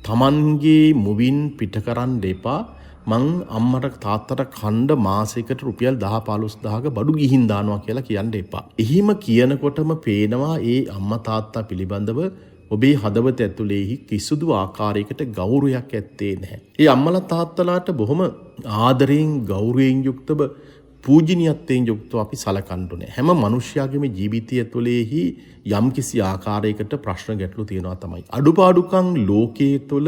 S1: Tamanගේ මුවින් පිට කරන්න එපා. මං අම්මට තාත්තට කණ්ඩ මාසයකට රුපියල් 10-15000ක බඩු ගිහින් දානවා කියලා කියන්න එපා. එහිම කියනකොටම පේනවා ඒ අම්මා තාත්තා පිළිබඳව ඔබේ හදවත ඇතුලේ කිසිදු ආකාරයකට ගෞරවයක් ඇත්තේ නැහැ. ඒ අම්මලා තාත්තලාට බොහොම ආදරයෙන් ගෞරවයෙන් යුක්තව පූජනීයත්වයෙන් යුක්තව අපි සලකන්න ඕනේ. හැම මිනිස්යාගේම ජීවිතය තුළෙහි යම්කිසි ආකාරයකට ප්‍රශ්න ගැටලු තියෙනවා තමයි. අඩුපාඩුකම් ලෝකයේ තුල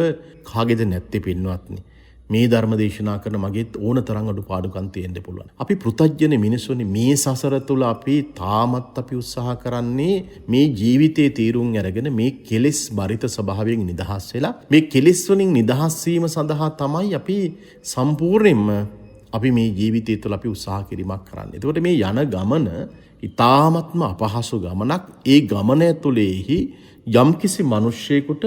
S1: කාගේද නැත්තේ පින්වත්නි. මේ ධර්ම දේශනා කරන මගෙත් ඕන තරම් අඩුපාඩුකම් තියෙන්න පුළුවන්. අපි පෘථජ්ජන මිනිස්සුනි, මේ සසර තුල අපි තාමත් අපි උත්සාහ කරන්නේ මේ ජීවිතයේ තීරුම් අරගෙන මේ කෙලෙස් බරිත ස්වභාවයෙන් නිදහස් වෙලා මේ කෙලෙස් වලින් නිදහස් වීම සඳහා තමයි අපි සම්පූර්ණයෙන්ම අපි මේ ජීවිතය තුළ අපි උත්සාහ කිරීමක් කරන්නේ. එතකොට මේ යන ගමන ඉතාමත්ම අපහසු ගමනක්. ඒ ගමන ඇතුළේහි යම්කිසි මිනිස්සෙකුට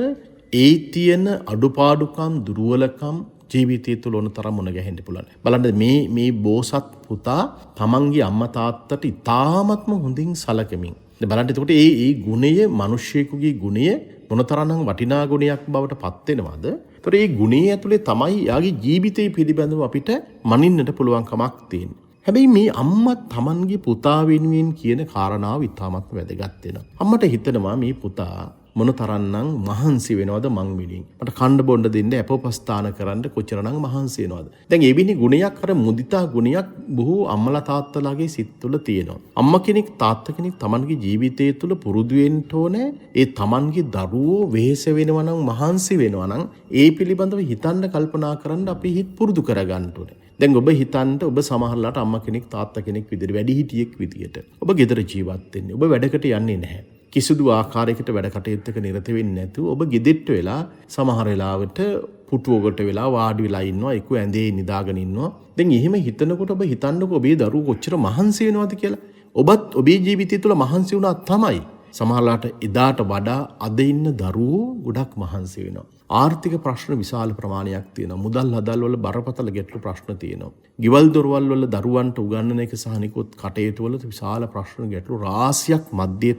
S1: ඒ තියෙන අඩුපාඩුකම් දුර්වලකම් ජීවිතය තුළ ඕන තරම් මුණ ගැහෙන්න පුළුවන්. බලන්න මේ බෝසත් පුතා තමන්ගේ අම්මා තාත්තට ඉතාමත්ම හොඳින් සලකමින්. බලන්න එතකොට ඒ ගුණය මිනිස්සෙකුගේ ගුණය මොනතරම්නම් වටිනා ගුණයක් බවට පත් වෙනවද? ඒතර මේ ගුණය ඇතුලේ තමයි යාගේ ජීවිතය පිළිබඳව අපිට මනින්නට පුළුවන් කමක් තියෙන්නේ. හැබැයි මේ අම්මා තමන්ගේ පුතා වෙනුවෙන් කියන කාරණාව ඉතාමත් වැදගත් වෙනවා. අම්මට හිතනවා මේ පුතා මොනතරම්නම් මහන්සි වෙනවද මං වෙනින්. මට කණ්ඩ බොණ්ඩ දෙන්න අපෝපස්ථාන කරන්න කොච්චරනම් මහන්සි වෙනවද. දැන් එවැනි ගුණයක් අර මුදිතා ගුණයක් බොහෝ අම්මලා තාත්තලාගේ සිත් තුළ තියෙනවා. අම්මා කෙනෙක් තාත්තා කෙනෙක් තමන්ගේ ජීවිතය තුළ පුරුදු වෙන්න ඕනේ. ඒ තමන්ගේ දරුවෝ වෙහෙස වෙනවා නම් මහන්සි වෙනවා නම් ඒ පිළිබඳව හිතන්න කල්පනා කරන්න අපි හිත පුරුදු කරගන්න ඕනේ. දැන් ඔබ හිතන්න ඔබ සමහරලාට අම්මා කෙනෙක් තාත්තා කෙනෙක් විදිහට වැඩිහිටියෙක් විදිහට ඔබ ගෙදර ජීවත් වෙන්නේ. ඔබ වැඩකට යන්නේ නැහැ. කිසිදු ආකාරයකට වැඩ කටයුත්තක නිරත වෙන්නේ නැතුව ඔබ ගෙදෙට්ට වෙලා සමහර වෙලාවට පුටුවකට වෙලා වාඩි වෙලා ඉන්නවා, එක්ක ඇඳේ නිදාගෙන ඉන්නවා. දැන් එහෙම හිතනකොට ඔබ හිතන්නකෝ ඔබේ දරුවෝ කොච්චර මහන්සි වෙනවද කියලා. ඔබත් ඔබේ ජීවිතය තුළ මහන්සි වුණා තමයි. සමහරලාට එදාට වඩා අද ඉන්න දරුවෝ ගොඩක් මහන්සි වෙනවා. ආර්ථික ප්‍රශ්න විශාල ප්‍රමාණයක් තියෙනවා. මුදල් හදල් වල බරපතල ගැටලු ප්‍රශ්න තියෙනවා. ගෙවල් දොරවල් වල දරුවන්ට උගන්වන එක සහ නිකුත් කටයුතු වල විශාල ප්‍රශ්න ගැටලු රාශියක් මැද්දේ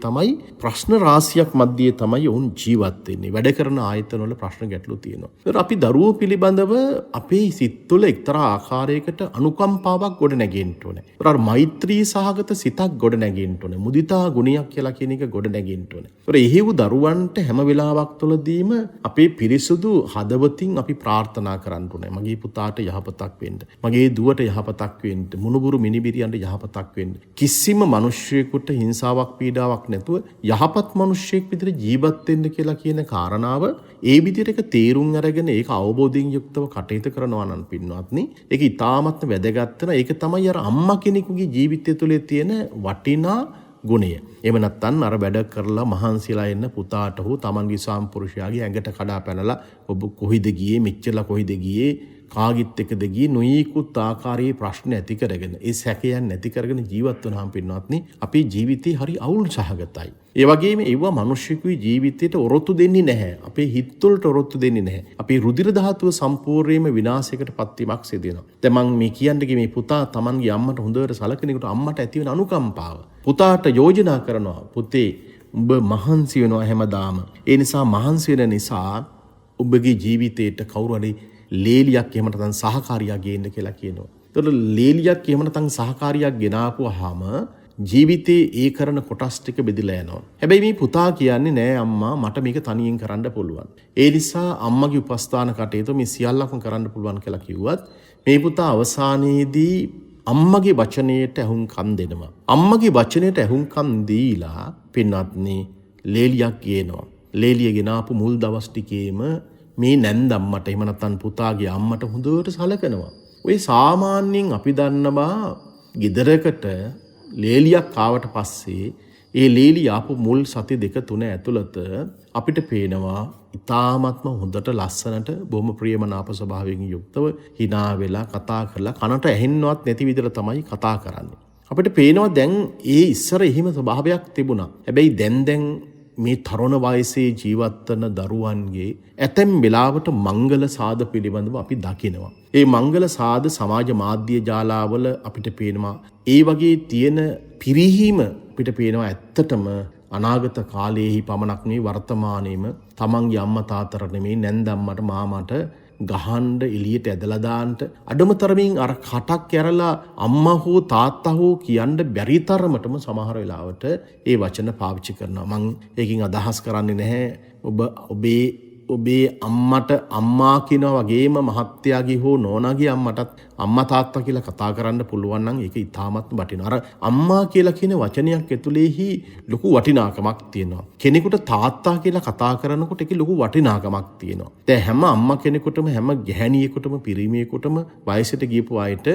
S1: තමයි වුන් ජීවත් වෙන්නේ. වැඩ කරන ආයතන වල ප්‍රශ්න ගැටලු තියෙනවා. ඒතර අපි දරුවෝ පිළිබඳව අපේ සිත් තුළ එක්තරා ආකාරයකට අනුකම්පාවක් ගොඩ නැගෙන්න ඕනේ. ඒතර මෛත්‍රී සහගත සිතක් ගොඩ නැගෙන්න ඕනේ. මුදිතා ගුණයක් කියලා කියන එක ගොඩ නැගෙන්න ඕනේ. ඒතර එහෙව් දරුවන්ට හැම වෙලාවක් තුළදීම අපේ පිරිසුදු හදවතින් අපි ප්‍රාර්ථනා කරන්න ඕනේ. මගේ පුතාට යහපතක් වෙන්න. මගේ දුවට යහපතක් වෙන්න. මුණුබුරු මිනිබිරියන්ට යහපතක් වෙන්න. කිසිම මිනිස්සෙකුට හිංසාවක් පීඩාවක් නැතුව යහපත් මිනිස්සෙක් විදිහට ජීවත් වෙන්න කියලා කියන කාරණාව ඒ විදිහට තේරුම් අරගෙන ඒක අවබෝධයෙන් යුක්තව කටයුතු කරනවා නම් පින්වත්නි, ඒක ඉතාමත් වැදගත් වෙන. ඒක තමයි අර අම්මා කෙනෙකුගේ ජීවිතය තුළ තියෙන වටිනා ගුණය. එහෙම නැත්නම් අර වැඩ කරලා මහන්සිලා එන්න පුතාට හෝ තමන්ගේ සාම්පුරුෂයාගේ ඇඟට කඩා පැනලා ඔබ කොහිද ගියේ, මෙච්චරලා කොහිද ගියේ, කාගිත් එකද ගියේ, නොයෙකුත් ආකාරයේ ප්‍රශ්න ඇති කරගෙන ඒ සැකයන් නැති කරගෙන ජීවත් වුණාම පින්වත්නි, අපේ ජීවිතේ හරි අවුල් සහගතයි. ඒ වගේම ඒවා මිනිස්සුගේ ජීවිතයට ඔරොත්තු දෙන්නේ නැහැ. අපේ හිත වලට ඔරොත්තු දෙන්නේ නැහැ. අපේ රුධිර ධාතුව සම්පූර්ණයෙන්ම විනාශයකට පත් වීමක් සිදු වෙනවා. දැන් මම මේ කියන්නේ මේ පුතා තමන්ගේ අම්මට හොඳට සලකනකොට අම්මට ඇති වෙන අනුකම්පාව. පුතාට යෝජනා කරනවා, පුතේ උඹ මහන්සි වෙනවා හැමදාම. ඒ නිසා මහන්සි වෙන නිසා ඔබගේ ජීවිතේට කවුරු හරි ලේලියක් එහෙම නැත්නම් සහකාරියක් ගේන්න කියලා කියනවා. ඒතකොට ලේලියක් එහෙම නැත්නම් සහකාරියක් ගෙනාපුවාම ජීවිතේ ඒ කරන කොටස් ටික බෙදලා යනවා. හැබැයි මේ පුතා කියන්නේ නෑ අම්මා මට මේක තනියෙන් කරන්න පුළුවන්. ඒ නිසා අම්මගේ උපස්ථාන කටයුතු මේ සියල්ලක්ම කරන්න පුළුවන් කියලා කිව්වත් මේ පුතා අවසානයේදී අම්මගේ වචනයට ඇහුම්කන් දෙනවා. අම්මගේ වචනයට ඇහුම්කන් දීලා පින්වත්නි ලේලියක් ගේනවා. ලේලිය ගෙනාපු මුල් දවස් ටිකේම මේ නැන්දම්මට එහෙම නැත්නම් පුතාගේ අම්මට හොඳට සලකනවා. ඔය සාමාන්‍යයෙන් අපි දන්නවා ගෙදරකට ලේලියක් ආවට පස්සේ ඒ ලේලිය ආපු මුල් සති 2-3 ඇතුළත අපිට පේනවා ඉතාමත්ම හොඳට ලස්සනට බොහොම ප්‍රියමනාප ස්වභාවයෙන් යුක්තව hina වෙලා කතා කරලා කනට ඇහෙන්නවත් නැති විදිහට තමයි කතා කරන්නේ. අපිට පේනවා දැන් ඒ ඉස්සර එහෙම ස්වභාවයක් තිබුණා. හැබැයි දැන් මේ තරුණ වයසේ ජීවත් වන දරුවන්ගේ ඇතැම් වෙලාවට මංගල සාද පිළිබඳව අපි දකිනවා. ඒ මංගල සාද සමාජ මාධ්‍ය ජාලාවල අපිට පේනවා ඒ වගේ තියෙන පිරිහීම අපිට පේනවා ඇත්තටම අනාගත කාලයේහි පමණක් නෙවෙයි වර්තමානයේම තමන්ගේ අම්මා තාත්තට නෙමෙයි නැන්දම්මට මාමට ගහන්න එළියට ඇදලා දාන්න අඩම තරමින් අර කටක් කැරලා අම්මා හෝ තාත්තා හෝ කියන්න බැරි තරමටම සමහර වෙලාවට ඒ වචන පාවිච්චි කරනවා. මම ඒකින් අදහස් කරන්නේ නැහැ ඔබේ අම්මට අම්මා කියනවා වගේම මහත්තයාගේ හෝ නෝනාගේ අම්මටත් අම්මා තාත්තා කියලා කතා කරන්න පුළුවන් නම් ඒක ඉතාමත් වටිනවා. අර අම්මා කියලා කියන වචනයක් ඇතුළේහි ලොකු වටිනාකමක් තියෙනවා. කෙනෙකුට තාත්තා කියලා කතා කරනකොට ඒකේ ලොකු වටිනාකමක් තියෙනවා. දැන් හැම අම්මා කෙනෙකුටම හැම ගැහැණියෙකුටම පිරිමියෙකුටම වයසට ගියපු අයට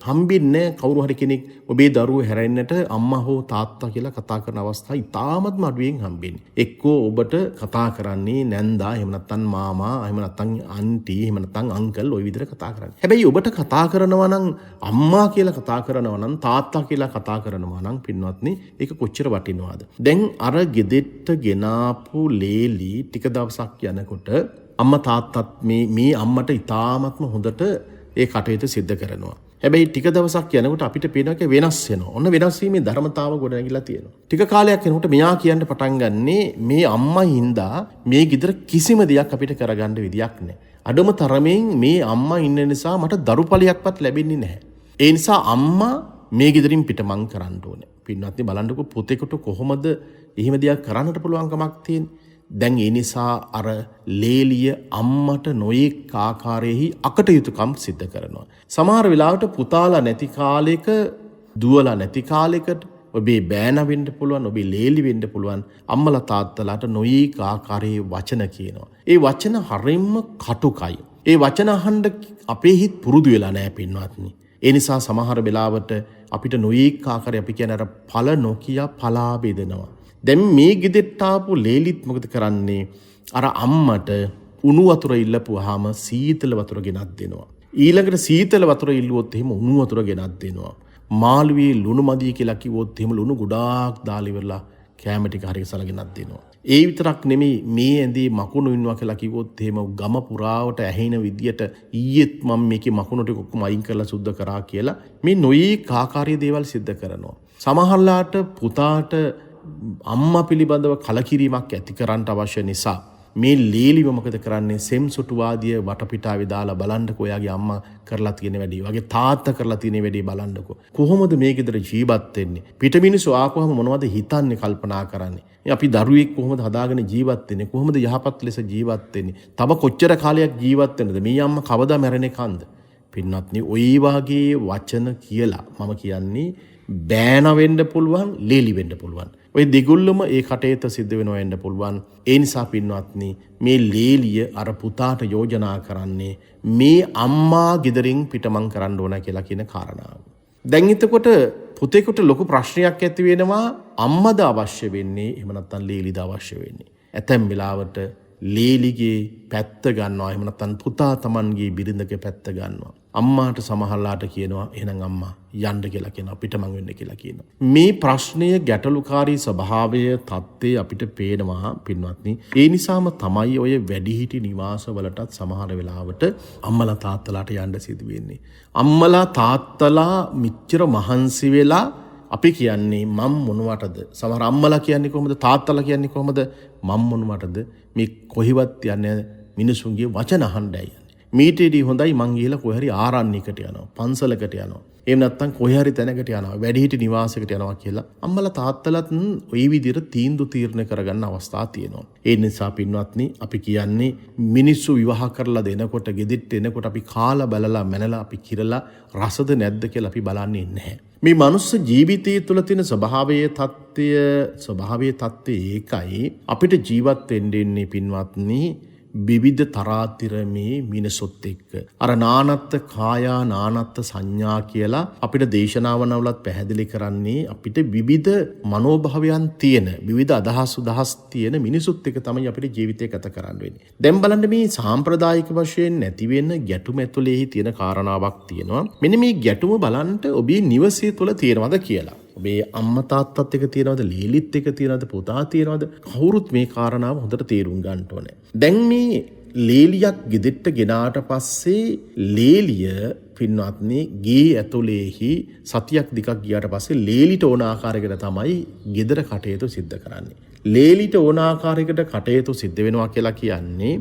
S1: හම්බෙන්නේ කවුරු හරි කෙනෙක් ඔබේ දරුවෝ හැරෙන්නට අම්මා හෝ තාත්තා කියලා කතා කරන අවස්ථා ඉතාමත්ම අඩුවෙන් හම්බෙන්නේ. එක්කෝ ඔබට කතා කරන්නේ නැන්දා, එහෙම නැත්නම් මාමා, එහෙම නැත්නම් අන්ටි, එහෙම නැත්නම් අංකල් ওই විදිහට කතා කරන්නේ. හැබැයි ඔබට කතා කරනවා නම් අම්මා කියලා කතා කරනවා නම් තාත්තා කියලා කතා කරනවා නම් පින්වත්නි ඒක කොච්චර වටිනවද? දැන් අර ගෙදෙට්ට ගෙනාපු ලේලි ටික දවසක් යනකොට අම්මා තාත්තත් මේ අම්මට ඉතාමත්ම හොඳට ඒ කටයුතු සිද්ධ කරනවා. හැබැයි ටික දවසක් යනකොට අපිට පේනවා වෙනස් වෙනවා. ඔන්න වෙනස් වීමේ ධර්මතාව ගොඩ නැගිලා තියෙනවා. ටික කාලයක් යනකොට මෙයා කියන්න පටන් ගන්නේ මේ අම්මා හින්දා මේ ගෙදර කිසිම දෙයක් අපිට කරගන්න විදියක් නැහැ. අඩම තරමින් මේ අම්මා ඉන්න නිසා මට දරුපලයක්වත් ලැබෙන්නේ නැහැ. ඒ නිසා අම්මා මේ ගෙදරින් පිටමං කරන්න ඕනේ. පින්වත්නි බලන්නකො පුතේකට කොහොමද එහෙම දෙයක් කරන්නට පුළුවන්කමක් තියෙන්නේ? දැන් ඒ නිසා අර ලේලිය අම්මට නොයෙක් ආකාරයෙහි අකටයුතුකම් සිද්ධ කරනවා. සමහර වෙලාවට පුතාලා නැති කාලෙක දුවලා නැති කාලෙකට ඔබේ බෑනා වෙන්න පුළුවන්, ඔබේ ලේලි වෙන්න පුළුවන්. අම්මලා තාත්තලාට නොයෙක් ආකාරයේ වචන කියනවා. ඒ වචන හරින්ම කටුකයි. ඒ වචන අහන්න අපේ හිත පුරුදු වෙලා නැහැ පින්වත්නි. ඒ නිසා සමහර වෙලාවට අපිට නොයෙක් ආකාරයේ අපි කියන අර පළ නොකිය පලා බෙදෙනවා. දැන් මේ ගෙදෙට්ට ආපු ලේලිත් මොකද කරන්නේ? අර අම්මට උණු වතුර ඉල්ලපුවාම සීතල වතුර ගෙනත් දෙනවා. ඊළඟට සීතල වතුර ඉල්ලුවොත් එහෙම උණු වතුර ගෙනත් දෙනවා. මාළුවේ ලුණු මදි කියලා කිව්වොත් එහෙම ලුණු ගොඩාක් දාලා ඉවරලා කැම ටික හරියට සලගෙනත් දෙනවා. ඒ විතරක් නෙමෙයි මේ ඇඳේ මකුණු ඉන්නවා කියලා කිව්වොත් එහෙම ගම පුරාවට ඇහෙන විදියට ඊයේත් මම මේකේ මකුණු ටික ඔක්කොම අයින් කරලා සුද්ධ කරා කියලා මේ නොයෙක් ආකාරයේ දේවල් සිද්ධ කරනවා. සමහරලාට පුතාට අම්මා පිළිබඳව කලකිරීමක් ඇති කරන්න අවශ්‍ය නිසා මේ ලේලිව මොකද කරන්නේ? සෙම්සුටුවාදිය වටපිටාවේ දාලා බලන්නකෝ ඔයාගේ අම්මා කරලා තියෙන වැඩේ. වගේ තාත්තා කරලා තියෙන වැඩේ බලන්නකෝ. කොහොමද මේ ගෙදර ජීවත් වෙන්නේ? පිටමිනිස්සු ආපුවම මොනවද හිතන්නේ, කල්පනා කරන්නේ? අපි දරුවෙක් කොහොමද හදාගෙන ජීවත් වෙන්නේ? කොහොමද යහපත් ලෙස ජීවත් වෙන්නේ? තව කොච්චර කාලයක් ජීවත් වෙන්නද? මේ අම්මා කවදා මැරෙන්නේ කන්ද? පින්වත්නි, ওই වාගේ වචන කියලා මම කියන්නේ බෑන වෙන්න පුළුවන්, ලේලි වෙන්න පුළුවන්. ඔය දෙගොල්ලම ඒ කටේත සිද්ධ වෙනවා වෙන්න පුළුවන්. ඒ නිසා පින්වත්නි මේ ලේලිය අර පුතාට යෝජනා කරන්නේ මේ අම්මා ගෙදරින් පිටමං කරන්න ඕන කියලා කියන කාරණාව. දැන් එතකොට පුතේකට ලොකු ප්‍රශ්නයක් ඇති වෙනවා. අම්මද අවශ්‍ය වෙන්නේ එහෙම නැත්නම් ලේලිද අවශ්‍ය වෙන්නේ? ඇතැම් වෙලාවට ලේලිගේ පැත්ත ගන්නවා, එහෙම නැත්නම් පුතා Tamanගේ බිරිඳගේ පැත්ත ගන්නවා. අම්මාට සමහරලාට කියනවා එහෙනම් අම්මා යන්න කියලා කියනවා, පිටමං වෙන්න කියලා කියනවා. මේ ප්‍රශ්නය ගැටලුකාරී ස්වභාවය තත්ත්වය අපිට පේනවා පින්වත්නි. ඒ නිසාම තමයි ඔය වැඩිහිටි නිවාසවලටත් සමහර වෙලාවට අම්මලා තාත්තලාට යන්න සිදු වෙන්නේ. අම්මලා තාත්තලා මෙච්චර මහන්සි වෙලා අපි කියන්නේ මම් මොනවටද? සමහර අම්මලා කියන්නේ කොහොමද? තාත්තලා කියන්නේ කොහොමද? මම් මොනවටද? මේ කොහිවත් යන්නේ මිනිසුන්ගේ වචන අහන්නයි යන්නේ. මීටේදී හොඳයි මං ගිහලා කොහේ හරි ආරණ්‍යයකට යනවා, පන්සලකට යනවා. එහෙම නැත්නම් කොහේ හරි තැනකට යනවා, වැඩිහිටි නිවාසයකට යනවා කියලා අම්මලා තාත්තලාත් ওই විදිහට තීන්දුව කරගන්න අවස්ථා තියෙනවා. ඒ නිසා පින්වත්නි අපි කියන්නේ මිනිස්සු විවාහ කරලා දෙනකොට ගෙදිට එනකොට අපි කාලා බලලා මැනලා අපි කිරලා රසද නැද්ද කියලා අපි බලන්නේ නැහැ. මේ මනුස්ස ජීවිතය තුළ තියෙන ස්වභාවයේ தත්ත්වය ඒකයි අපිට ජීවත් වෙන්න ඉන්නේ පින්වත්නි විවිධ තරාතිරමේ මිනිසොත් එක්ක. අර නානත්ත් කායා නානත්ත් සංඥා කියලා අපිට දේශනාවනවලත් පැහැදිලි කරන්නේ අපිට විවිධ මනෝභාවයන් තියෙන විවිධ අදහස් තියෙන මිනිසුත් එක්ක තමයි අපිට ජීවිතය ගත කරන්න වෙන්නේ. දැන් බලන්න මේ සාම්ප්‍රදායික වශයෙන් නැති වෙන ගැටුම ඇතුලේ තියෙන කාරණාවක් තියෙනවා. මෙන්න මේ ගැටුම බලන්න ඔබේ නිවසේ තුල තියෙනවද කියලා. ඔබේ අම්මා තාත්තත් එක්ක තියෙනවද, ලීලිත් එක්ක තියෙනවද, පුතා තියෙනවද? කවුරුත් මේ කාරණාව හොඳට තේරුම් ගන්න ඕනේ. දැන් මේ ලේලියක් ගෙදෙට්ට ගෙනාට පස්සේ ලේලිය පින්වත්නි ගේ ඇතුලේහි සතියක් දෙකක් ගියාට පස්සේ ලේලිට ඕන ආකාරයකට තමයි ගෙදර කටයුතු සිද්ධ කරන්නේ. ලේලිට ඕන ආකාරයකට කටයුතු සිද්ධ වෙනවා කියලා කියන්නේ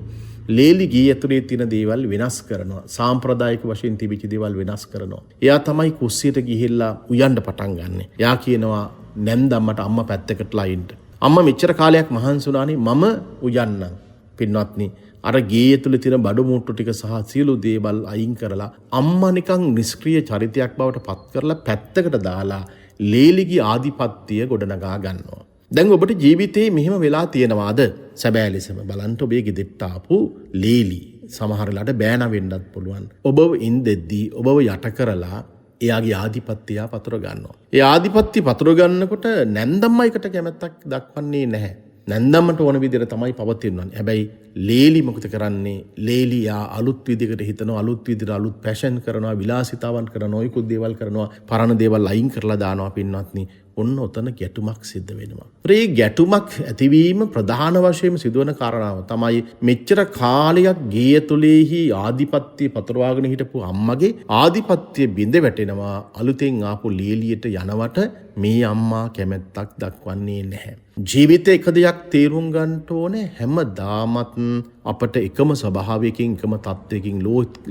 S1: ලේලි ගේ ඇතුලේ තියෙන දේවල් වෙනස් කරනවා. සාම්ප්‍රදායික වශයෙන් තිබිච්ච දේවල් වෙනස් කරනවා. එයා තමයි කුස්සියට ගිහිල්ලා උයන්න පටන් ගන්නෙ. එයා කියනවා නැන්දම්මට අම්මා පැත්තකටලා ඉන්න. අම්මා මෙච්චර කාලයක් මහන්සි වුණානේ මම උයන්නම්. පින්වත්නි අර ගේ ඇතුලේ තියෙන බඩු මුට්ටු ටික සහ සියලු දේවල් අයින් කරලා අම්මා නිකන් නිෂ්ක්‍රීය චරිතයක් බවට පත් කරලා පැත්තකට දාලා ලේලිගේ ආධිපත්‍යය ගොඩනගා ගන්නවා. දැන් ඔබට ජීවිතේ මෙහෙම වෙලා තියෙනවාද? සැබෑ ලෙසම බලන්න ඔබේ ගෙදෙට්ට ආපු ලේලි සමහර වෙලාවට බෑන වෙන්නත් පුළුවන්. ඔබව ඉන්දෙද්දී ඔබව යට කරලා එයාගේ ආධිපත්‍යය පතුර ගන්නවා. ඒ ආධිපත්‍ය පතුර ගන්නකොට නැන්දම්මයිකට කැමැත්තක් දක්වන්නේ නැහැ. නැන්දම්මට ඕන විදිහට තමයි පවතින්නේ. හැබැයි ලේලි මොකද කරන්නේ? ලේලි යා අලුත් විදිහකට හිතනවා, අලුත් විදිහට අලුත් පැෂන් කරනවා, විලාසිතාවන් කරනවා, ඔයිකුත් දේවල් කරනවා, පරණ දේවල් අයින් කරලා දානවා පින්වත්නි. ඔන්න ඔතන ගැටුමක් සිද්ධ වෙනවා. ඒ ගැටුමක් ඇතිවීම ප්‍රධාන වශයෙන් සිදුවන කාරණාව තමයි මෙච්චර කාලයක් ගේ තුලෙහි ආධිපත්‍ය පතරවාගෙන හිටපු අම්මගේ ආධිපත්‍ය බිඳ වැටෙනවා. අලුතෙන් ආපු ලීලියට යනවට මේ අම්මා කැමැත්තක් දක්වන්නේ නැහැ. ජීවිතේ එක දෙයක් තේරුම් ගන්න ඕනේ, හැමදාමත් අපට එකම ස්වභාවයකින් එකම තත්වයකින්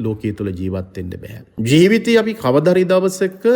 S1: ලෝකයේ තුල ජීවත් වෙන්න බෑ. ජීවිතේ අපි කවදාරි දවසක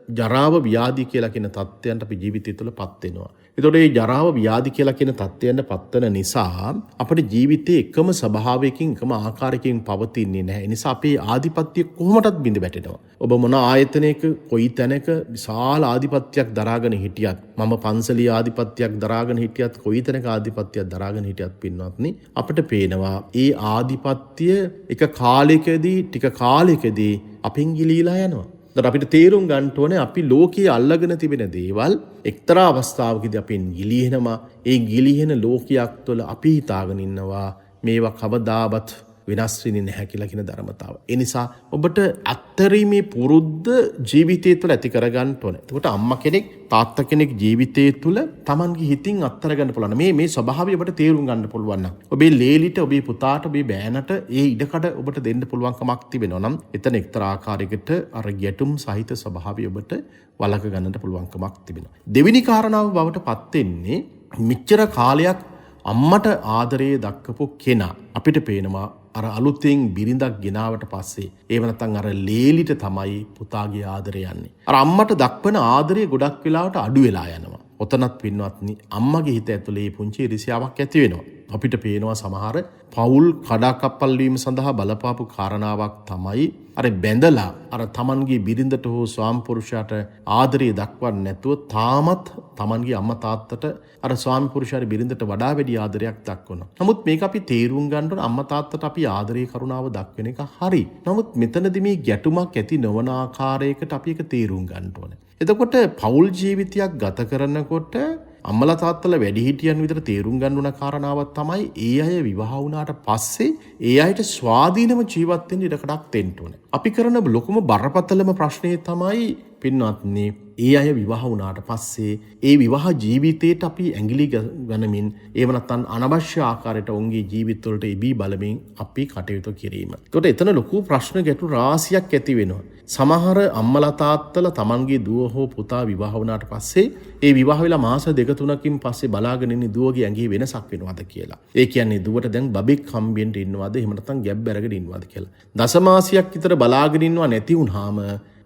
S1: ජරාව ව්‍යාධි කියලා කියන තත්ත්වයන්ට අපි ජීවිතය තුළ පත් වෙනවා. ඒතකොට මේ ජරාව ව්‍යාධි කියලා කියන තත්ත්වයන්ට පත් වෙන නිසා අපේ ජීවිතේ එකම ස්වභාවයකින් එකම ආකාරයකින් පවතින්නේ නැහැ. ඒ නිසා අපේ ආධිපත්‍ය කොහොමදත් බිඳ වැටෙනවා. ඔබ මොන ආයතනයක කොයි තැනක විශාල ආධිපත්‍යයක් දරාගෙන හිටියත්, මම පන්සලේ ආධිපත්‍යයක් දරාගෙන හිටියත්, කොයි තැනක ආධිපත්‍යයක් දරාගෙන හිටියත් පින්වත්නි අපිට පේනවා ඒ ආධිපත්‍ය එක කාලයකදී ටික කාලයකදී අපෙන් ගිලීලා යනවා. අපිට තේරුම් ගන්න ඕනේ අපි ලෝකයේ අල්ලගෙන තිබෙන දේවල් එක්තරා අවස්ථාවකදී අපෙන් ගිලිහෙනවා. ඒ ගිලිහෙන ලෝකයක් තුළ අපි හිතාගෙන ඉන්නවා මේවා කවදාවත් වෙනස් වෙන්නේ නැහැ කියලා කියන ධර්මතාව. ඒ නිසා ඔබට අත්තරීමේ පුරුද්ද ජීවිතය තුළ ඇති කරගන්න ඕනේ. එතකොට අම්මා කෙනෙක්, තාත්තා කෙනෙක් ජීවිතය තුළ Tamanගේ හිතින් අත්තර ගන්න පුළුවන්. මේ ස්වභාවය ඔබට තේරුම් ගන්න පුළුවන් නම් ඔබේ ලේලිට, ඔබේ පුතාට, ඔබේ බෑනට ඒ ඉඩකඩ ඔබට දෙන්න පුළුවන්කමක් තිබෙනවා නම් එතන එක්තරා ආකාරයකට අර ගැටුම් සහිත ස්වභාවය ඔබට වළක ගන්නට පුළුවන්කමක් තිබෙනවා. දෙවෙනි කාරණාව බවට පත් වෙන්නේ මෙච්චර කාලයක් අම්මට ආදරේ දක්වපු කෙනා අපිට පේනවා අර අලුතෙන් බිරිඳක් ගෙනාවට පස්සේ ඒව නැත්නම් අර ලේලිට තමයි පුතාගේ ආදරය යන්නේ. අර අම්මට දක්වන ආදරය ගොඩක් වෙලාවට අඩු වෙලා යනවා. ඔතනත් පින්වත්නි අම්මගේ හිත ඇතුලේ පුංචි ඉරිසියාවක් ඇති වෙනවා. අපිට පේනවා සමහර පවුල් කඩාකප්පල් වීම සඳහා බලපාපු කාරණාවක් තමයි අර බැඳලා අර Tamanගේ බිරිඳට හෝ ස්වාමිපුරුෂයාට ආදරය දක්වන්නේ නැතුව තාමත් Tamanගේ අම්මා තාත්තට අර ස්වාමිපුරුෂයාට බිරිඳට වඩා වැඩි ආදරයක් දක්වනවා. නමුත් මේක අපි තේරුම් ගන්න ඕන අම්මා තාත්තට අපි ආදරේ කරුණාව දක්වන එක හරි. නමුත් මෙතනදී මේ ගැටුමක් ඇති නොවන ආකාරයකට අපි ඒක තේරුම් ගන්න ඕනේ. එතකොට පෞල් ජීවිතයක් ගත කරනකොට අම්මලා තාත්තලා වැඩිහිටියන් විතර තේරුම් ගන්න උන කාරණාවක් තමයි ඒ අය විවාහ වුණාට පස්සේ ඒ අයට ස්වාධීනව ජීවත් වෙන්න ඉඩකඩක් දෙන්න ඕනේ. අපි කරන ලොකුම බරපතලම ප්‍රශ්නේ තමයි පින්වත්නි ඒ අය විවාහ වුණාට පස්සේ ඒ විවාහ ජීවිතේට අපි ඇඟිලි ගනමින් ඒව නැත්නම් අනවශ්‍ය ආකාරයට ඔවුන්ගේ ජීවිතවලට ඉබී බලමින් අපි කටයුතු කිරීම. ඒකට එතන ලොකු ප්‍රශ්න ගැටළු රාශියක් ඇති වෙනවා. සමහර අම්මලා තාත්තලා තමන්ගේ දුව හෝ පුතා විවාහ වුණාට පස්සේ ඒ විවාහ වෙලා මාස 2-3කින් පස්සේ බලාගෙන ඉන්නේ දුවගේ ඇඟේ වෙනසක් වෙනවද කියලා. ඒ කියන්නේ දුවට දැන් බබෙක් හම්බෙන්න ඉන්නවද එහෙම නැත්නම් ගැබ් අරගෙන ඉන්නවද කියලා. දසමාසියක් විතර බලාගෙන ඉන්නව නැති වුනහම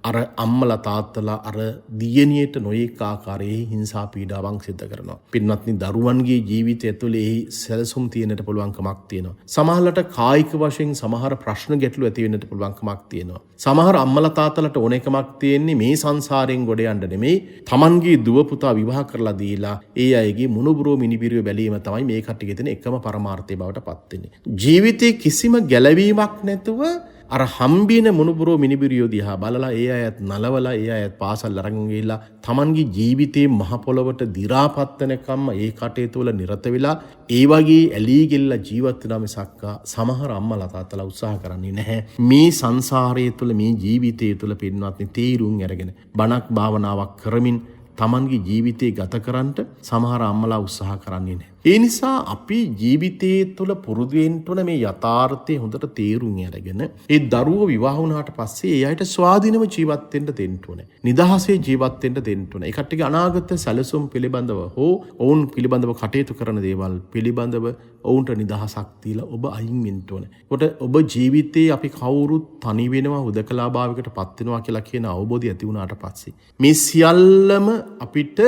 S1: අර අම්මලා තාත්තලා අර දියණියට නොයෙක් ආකාරයේ හිංසා පීඩාවන් සිදු කරනවා. පින්වත්නි දරුවන්ගේ ජීවිතය ඇතුලේ සැලසුම් තියෙන්නට පුළුවන්කමක් තියෙනවා. සමහරකට කායික වශයෙන් සමහර ප්‍රශ්න ගැටලු ඇති වෙන්නට පුළුවන්කමක් තියෙනවා. සමහර අම්මලා තාත්තලාට ඕනෙකමක් තියෙන්නේ මේ සංසාරයෙන් ගොඩ යන්න නෙමෙයි තමන්ගේ දුව පුතා විවාහ කරලා දීලා ඒ අයගේ මුණුබුරෝ මිනිබිරිය බැලීම තමයි මේ කට්ටියගේ තියෙන එකම පරමාර්ථය බවට පත් වෙන්නේ. ජීවිතේ කිසිම ගැලවීමක් නැතුව අර හම්බින මුණුබුරෝ මිනිබිරියෝ දිහා බලලා ඒ අයත් නලවලා ඒ අයත් පාසල් අරගෙන ගිහිල්ලා තමන්ගේ ජීවිතේ මහ පොළවට දි รา පත් වෙනකම්ම ඒ කටයුතු වල නිරත වෙලා ඒ වගේ ඇලී ගෙල්ලා ජීවත් වෙනා මිසක් සමහර අම්මලා තාත්තලා උත්සාහ කරන්නේ නැහැ මේ සංසාරයේ තුල මේ ජීවිතයේ තුල පින්වත්නි තීරුම් අරගෙන බණක් භාවනාවක් කරමින් තමන්ගේ ජීවිතේ ගත කරන්නට සමහර අම්මලා උත්සාහ කරන්නේ නැහැ. ඒ නිසා අපි ජීවිතයේ තුළ පුරුදු වෙන්න ඕන මේ යථාර්ථය හොඳට තේරුම් අරගෙන ඒ දරුවෝ විවාහ වුණාට පස්සේ ඒ අයට ස්වාධීනව ජීවත් වෙන්න දෙන්න ඕනේ. නිදහසේ ජීවත් වෙන්න දෙන්න ඕනේ. ඒ කට්ටියගේ අනාගත සැලසුම් පිළිබඳව හෝ ඔවුන් පිළිබඳව කටයුතු කරන දේවල් පිළිබඳව ඔවුන්ට නිදහසක් දීලා ඔබ අයින් වෙන්න ඕනේ. කොට ඔබ ජීවිතේ අපි කවුරුත් තනි වෙනවා හුදකලාභාවයකට පත් වෙනවා කියලා කියන අවබෝධය ඇති වුණාට පස්සේ මේ සියල්ලම අපිට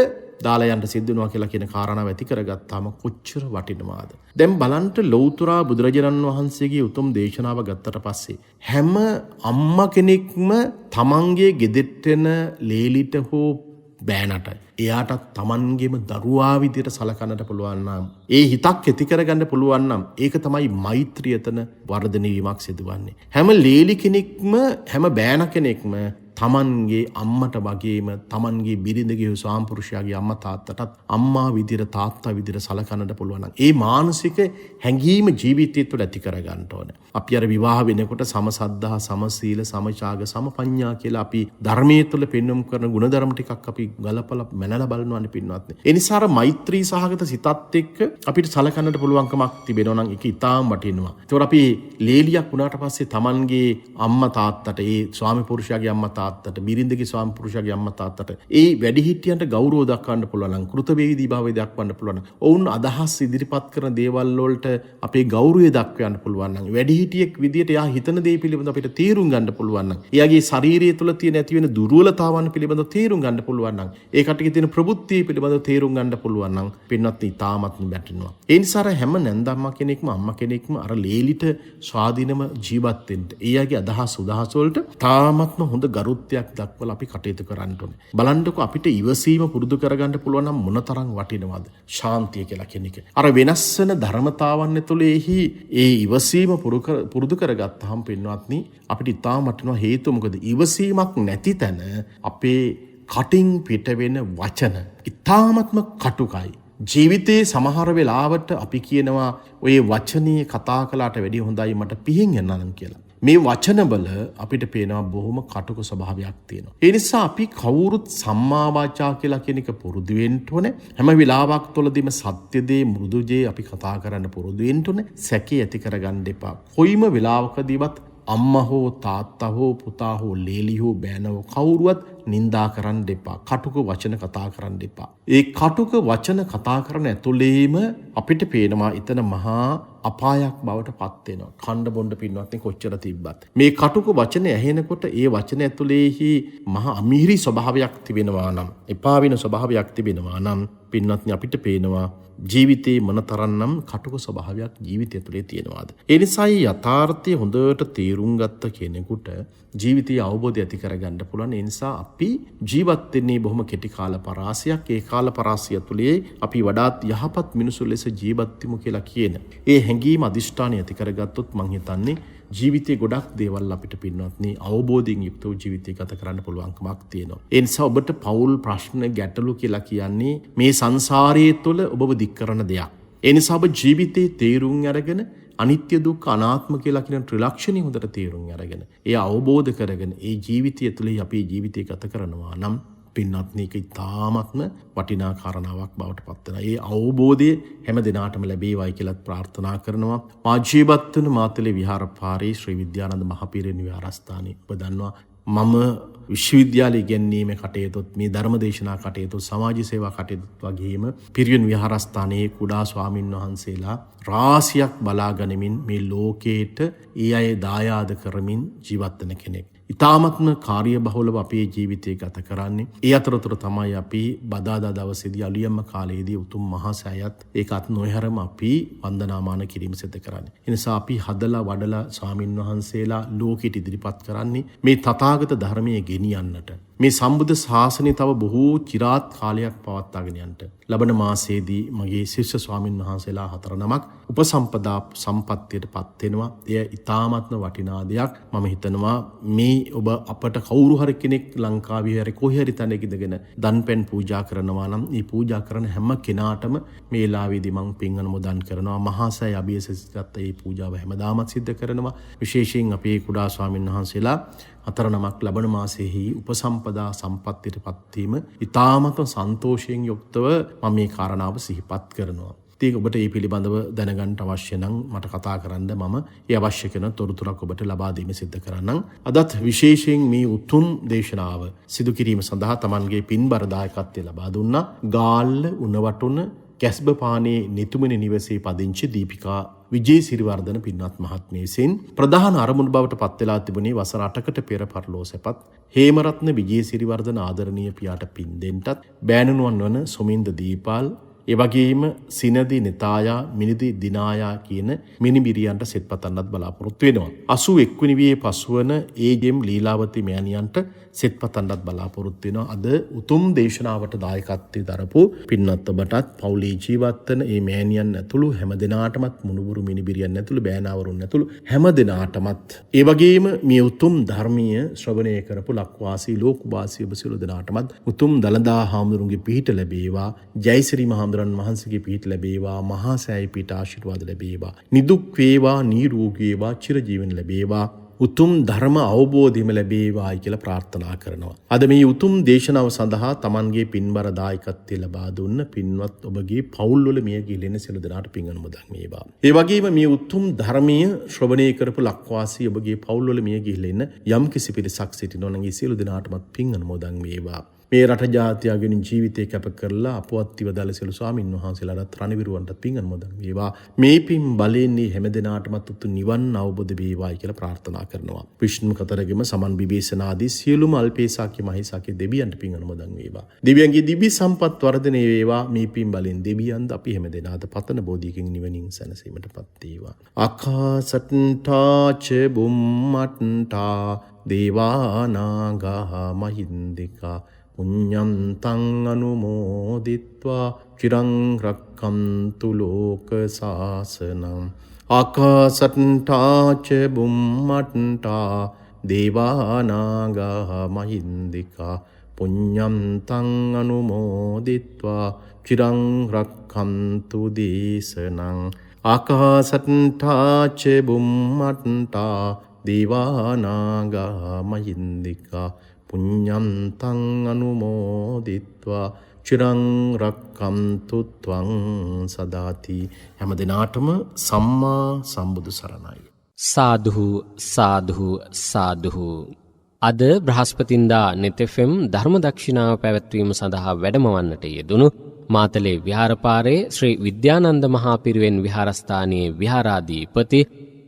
S1: දාලා යන්න සිද්ධ වෙනවා කියලා කියන කාරණාව ඇති කරගත්තාම කොච්චර වටිනවද? දැන් බලන්න ලෞතර බුදුරජාණන් වහන්සේගේ උතුම් දේශනාව ගත්තට පස්සේ හැම අම්මා කෙනෙක්ම තමන්ගේ ගෙදෙට්ට එන ලේලිට හෝ බෑනට එයාට තමන්ගේම දරුවා විදියට සලකන්නට පුළුවන් නම් ඒ හිතක් ඇති කරගන්න පුළුවන් නම් ඒක තමයි මෛත්‍රියතන වර්ධනය වීමක් සිදුවන්නේ. හැම ලේලි කෙනෙක්ම හැම බෑන කෙනෙක්ම තමන්ගේ අම්මට වගේම තමන්ගේ බිරිඳගේ ස්වාමිපුරුෂයාගේ අම්මා තාත්තටත් අම්මා විදියට තාත්තා විදියට සලකන්නට පුළුවන් නම් ඒ මානසික හැඟීම ජීවිතය තුළ ඇති කරගන්න ඕනේ. අපි අර විවාහ වෙනකොට සමසද්ධා සමසීල සමචාග සමපඤ්ඤා කියලා අපි ධර්මයේ තුළ පෙන්වමු කරන ගුණධර්ම ටිකක් අපි ගලපලා මැනලා බලනවානේ පින්වත්නි. ඒ නිසා අර මෛත්‍රී සහගත සිතත් එක්ක අපිට සලකන්නට පුළුවන්කමක් තිබෙනවා නම් ඒක ඉතාම වටිනවා. ඒතකොට අපි ලේලියක් වුණාට පස්සේ තමන්ගේ අම්මා තාත්තට ඒ ස්වාමිපුරුෂයාගේ අම්මා තාත්තට බිරිඳගේ ස්වාමිපුරුෂයාගේ අම්මා තාත්තට ඒ වැඩිහිටියන්ට ගෞරව දක්වන්න පුළුවන් නම් කෘතවේදී භාවය දක්වන්න පුළුවන්. ඔවුන් අදහස් ඉදිරිපත් කරන දේවල් වලට අපේ ගෞරවය දක්වන්න පුළුවන් නම් වැඩිහිටියෙක් විදියට එයා හිතන දේ පිළිබඳව අපිට තීරුම් ගන්න පුළුවන් නම් එයාගේ ශාරීරිය තුළ තියෙන ඇති වෙන දුර්වලතාවන් පිළිබඳව තීරුම් ගන්න පුළුවන් නම් ඒ කටකේ තියෙන ප්‍රවෘත්ති පිළිබඳව තීරුම් ගන්න පුළුවන් නම් පින්වත්නි තාමත් බැටෙනවා. ඒ නිසා හැම නැන්දම්මා කෙනෙක්ම අම්මා කෙනෙක්ම අර ලේලිට ස්වාධීනම ජීවත් වෙන්න එයාගේ අදහස් උදහස් වලට තාමත්ම හොඳ ගරුත්වයක් දක්වලා අපි කටයුතු කරන්න ඕනේ. බලන්නකො අපිට ඉවසීම පුරුදු කරගන්න පුළුවන් නම් මොනතරම් වටිනවද ශාන්තිය කියලා කියන එක. අර වෙනස් වෙන ධර්මතාවන් ඇතුළේහි ඒ ඉවසීම පුරුදු කරගත්තාම පින්වත්නි අපිට ඉතාම වටිනවා. හේතුව මොකද? ඉවසීමක් නැති තැන අපේ කටින් පිට වෙන වචන ඉතාමත්ම කටුකයි. ජීවිතේ සමහර වෙලාවට අපි කියනවා ඔය වචනේ කතා කළාට වැඩිය හොඳයි මට පිහින් යනනම් කියලා. මේ වචනවල අපිට පේනවා බොහොම කටුක ස්වභාවයක් තියෙනවා. ඒ නිසා අපි කවුරුත් සම්මා වාචා කියලා කියන එක පුරුදු වෙන්න ඕනේ. හැම වෙලාවක් තුළදීම සත්‍ය දේ මෘදු දේ අපි කතා කරන්න පුරුදු වෙන්න ඕනේ. සැකේ ඇති කරගන්න එපා. කොයිම වෙලාවකදීවත් අම්මා හෝ තාත්තා හෝ පුතා හෝ ලේලි හෝ බෑනෝ කවුරුවත් නින්දා කරන්න එපා. කටුක වචන කතා කරන්න එපා. ඒ කටුක වචන කතා කරන ඇතුළේම අපිට පේනවා ඊතන මහා අපායක් බවට පත් වෙනවා. කණ්ඩ බොණ්ඩ පින්වත්නි කොච්චර තිබ්බත් මේ කටුක වචන ඇහෙනකොට ඒ වචන ඇතුළේහි මහා අමිහිරි ස්වභාවයක් තිබෙනවා නම් එපා වෙන ස්වභාවයක් තිබෙනවා නම් පින්වත්නි අපිට පේනවා ජීවිතේ මොනතරම්නම් කටුක ස්වභාවයක් ජීවිතය තුළේ තියෙනවාද. ඒ නිසා යථාර්ථය හොඳට තේරුම් ගත්ත කෙනෙකුට ජීවිතයේ අවබෝධය ඇති කරගන්න පුළුවන්. ඒ නිසා අපි ජීවත් වෙන්නේ බොහොම කෙටි කාල පරාසයක්. ඒ කාල පරාසය තුළේ අපි වඩාත් යහපත් මිනිසු ලෙස ජීවත් වෙමු කියලා කියන ඒ හැඟීම අදිෂ්ඨානය ඇති කරගත්තොත් මං හිතන්නේ ජීවිතේ ගොඩක් දේවල් අපිට පින්වත්නි අවබෝධයෙන් යුක්තව ජීවිතය ගත කරන්න පුළුවන්කමක් තියෙනවා. ඒ නිසා ඔබට පෞල් ප්‍රශ්න ගැටලු කියලා කියන්නේ මේ සංසාරයේ තුළ ඔබව දික් කරන දෙයක්. ඒ නිසා ඔබ ජීවිතේ තේරුම් අරගෙන අනිත්‍ය දුක්ඛ අනාත්ම කියලා කියන ත්‍රිලක්ෂණي හොඳට තේරුම් අරගෙන ඒ අවබෝධ කරගෙන ඒ ජීවිතය තුළ අපේ ජීවිතය ගත කරනවා නම් පින්වත්නි ඒක ඉතාමත්ම වටිනා කාරණාවක් බවට පත් වෙනවා. ඒ අවබෝධය හැම දිනාටම ලැබේවයි කියලා ප්‍රාර්ථනා කරනවා. මා ජීවත් වන මාතලේ විහාරපාරේ ශ්‍රී විද්‍යානන්ද මහපීරියන් විහාරස්ථානයේ ඔබ දන්නවා මම විශ්වවිද්‍යාලය ඉගෙනීමේ කටයුතුත් මේ ධර්මදේශනා කටයුතු සමාජ සේවා කටයුතු වගේම පිරියන් විහාරස්ථානයේ කුඩා ස්වාමින් වහන්සේලා රාශියක් බලා ගනිමින් මේ ලෝකයට ඒ අය දායාද කරමින් ජීවත් වෙන කෙනෙක්. ඉතාමත්ම කාර්යබහුලව අපේ ජීවිතය ගත කරන්නේ. ඒ අතරතුර තමයි අපි බදාදා දවසේදී අලුයම්ම කාලයේදී උතුම් මහා සෑයත් ඒකත් නොහැරම අපි වන්දනාමාන කිරීම සිදු කරන්නේ. ඒ නිසා අපි හදලා වඩලා ස්වාමින් වහන්සේලා ලෝකෙට ඉදිරිපත් කරන්නේ මේ තථාගත ධර්මයේ ගෙනියන්නට. මේ සම්බුද්ධ ශාසනය තව බොහෝ চিරාත් කාලයක් පවත්වාගෙන යන්නට. ලබන මාසයේදී මගේ ශිෂ්‍ය ස්වාමින් වහන්සේලා 4 නමක් උපසම්පදා සම්පත්තියටපත් වෙනවා. එය ඉතාමත්ම වටිනා දෙයක්. මම හිතනවා මේ ඔබ අපට කවුරු හරි කෙනෙක් ලංකාවේ හරි කොහේ හරි තැනක ඉඳගෙන දන්පැන් පූජා කරනවා නම් මේ පූජා කරන හැම කෙනාටම මේ වෙලාවේදී මම පින් අනුමෝදන් කරනවා. මහා සෑය අභියසසිතත් මේ පූජාව හැමදාමත් සිද්ධ කරනවා. විශේෂයෙන් අපේ කුඩා ස්වාමින් වහන්සේලා 4 නමක් ලබන මාසයේහි උපසම්පදා සම්පත්තියටපත් වීම ඉතාමත් සන්තෝෂයෙන් යුක්තව මම මේ කාරණාව සිහිපත් කරනවා. ඉතින් ඔබට මේ පිළිබඳව දැනගන්න අවශ්‍ය නම් මට කතා කරන්න මම ඒ අවශ්‍ය කරන තොරතුරක් ඔබට ලබා දීම සිද්ධ කරන්නම්. අදත් විශේෂයෙන් මේ උතුම් දේශනාව සිදු කිරීම සඳහා Tamanගේ පින්බර දායකත්වය ලබා දුන්නා. ගාල්ල උණවටුන කැස්බපානේ නිතුමනි නිවසේ පදිංචි දීපිකා විජේසිරිවර්ධන පින්වත් මහත්මිය විසින් ප්‍රධාන අරමුණු බවට පත් වෙලා තිබුණේ වසර 8කට පෙර පරලෝසෙපත් හේමරත්න විජේසිරිවර්ධන ආදරණීය පියාට පින් දෙන්නටත් බෑණනුවන් වන සොමින්ද දීපාල් ඒ වගේම සිනදි නිතායා මිනිදි දිනායා කියන මිනිබිරියන්ට සෙත්පතන්නත් බලාපොරොත්තු වෙනවා. 81 වෙනි වියේ පසුවන ඒජෙම් ලීලාවති මෑණියන්ට සෙත්පතන්නත් බලාපොරොත්තු වෙනවා. අද උතුම් දේශනාවට දායකත්වයේ දරපු පින්වත් ඔබටත් පවුලේ ජීවත් වෙන මේ මෑණියන් ඇතුළු හැම දිනාටමත් මුණුබුරු මිනිබිරියන් ඇතුළු බෑනාවරුන් ඇතුළු හැම දිනාටමත් ඒ වගේම මේ උතුම් ධර්මීය ශ්‍රවණය කරපු ලක්වාසී ලෝකවාසී ඔබ සියලු දිනාටමත් උතුම් දලදා හාමුදුරුවන්ගේ පිහිට ලැබේවා. ජයසිරි මහා වහන්සේගේ පිහිට ලැබේවා. මහා සෑය පිහිට ආශිර්වාද ලැබේවා. නිදුක් වේවා, නිරෝගී වේවා, චිරජීවන ලැබේවා. උතුම් ධර්ම අවබෝධයම ලැබේවායි කියලා ප්‍රාර්ථනා කරනවා. අද මේ උතුම් දේශනාව සඳහා Tamanගේ පින්බර දායකත්වය ලබා දුන්න පින්වත් ඔබගේ පවුල් වල මිය ගිහින් සියලු දෙනාට පින් අනුමෝදන් වේවා. ඒ වගේම මේ උතුම් ධර්මීය ශ්‍රවණය කරපු ලක්වාසී ඔබගේ පවුල් වල මිය ගිහින් යම් කිසි පිරිසක් සිටිනවා නම් ඒ සියලු දෙනාටමත් පින් අනුමෝදන් වේවා. මේ රට ජාතියගෙන ජීවිතේ කැප කරලා අපවත් ඉවදල සියලු ස්වාමින් වහන්සේලාට රණවිරුවන්ට පින් අනුමෝදන් වේවා. මේ පින් බලයෙන් හැම දිනාටමත් උතුම් නිවන් අවබෝධ වේවායි කියලා ප්‍රාර්ථනා කරනවා. විෂ්ණු කතරගෙම සමන් විවේසන ආදී සියලුම අල්පේසාක්‍ය මහේසාක්‍ය දෙවියන්ට පින් අනුමෝදන් වේවා. දෙවියන්ගේ දිව්‍ය සම්පත් වර්ධනය වේවා. මේ පින් බලෙන් දෙවියන්ද අපි හැම දිනාද පතන බෝධියකින් නිවනින් සැනසීමටපත් වේවා. ආකාසට්ටා ච බුම්මට්ටා දේවානාගා මහින්దికා පුඤ්ඤන්තං අනුමෝදිත්වා චිරං රක්ඛන්තු ලෝක සාසනං. ආකාසට්ටා ච බුම්මට්ටා දේවානාගා මහින්దికා පුඤ්ඤන්තං අනුමෝදිත්වා චිරං රක්ඛන්තු දේශනං. ආකාසට්ටා ච බුම්මට්ටා දේවානාගා මහින්దికා පුඤ්ඤන්තං අනුමෝදිත්වා චිරං රක්ඛන්තු ත්වං සදාති. හැම දිනාටම සම්මා සම්බුදු සරණයි.
S2: සාදු සාදු සාදු. අද බ්‍රහස්පතින්දා නෙතෙෆෙම් ධර්ම දක්ෂිනාව පැවැත්වීම සඳහා වැඩමවන්නට යෙදුණු මාතලේ විහාරපාරේ ශ්‍රී විද්‍යානන්ද මහාපිරිවෙන් විහාරස්ථානයේ විහාරාධිපති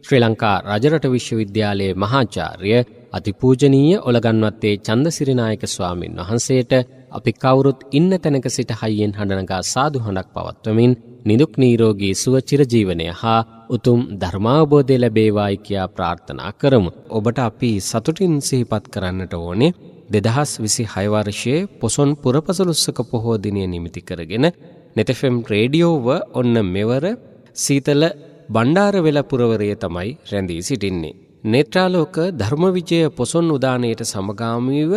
S2: ශ්‍රී ලංකා රජරට විශ්වවිද්‍යාලයේ මහාචාර්ය අතිපූජනීය ඔලගන්වත්තේ චන්දසිරිනායක ස්වාමින් වහන්සේට අපි කවුරුත් ඉන්න තැනක සිට හයියෙන් හඬනගා සාදු හඬක් පවත්වමින් නිදුක් නිරෝගී සුව චිරජීවනය හා උතුම් ධර්මාවබෝධය ලැබේවායි කියා ප්‍රාර්ථනා කරමු. ඔබට අපි සතුටින් සිහිපත් කරන්නට ඕනේ 2026 වර්ෂයේ පොසොන් පුරපසළොස්වක පොහෝ දිනය නිමිති කරගෙන නෙතෙෆෙම් රේඩියෝව ඔන්න මෙවර සීතල බණ්ඩාරවෙල පුරවරයේ තමයි රැඳී සිටින්නේ. නේත්‍රාලෝක ධර්මවිජය පොසොන් උදානයට සමගාමීව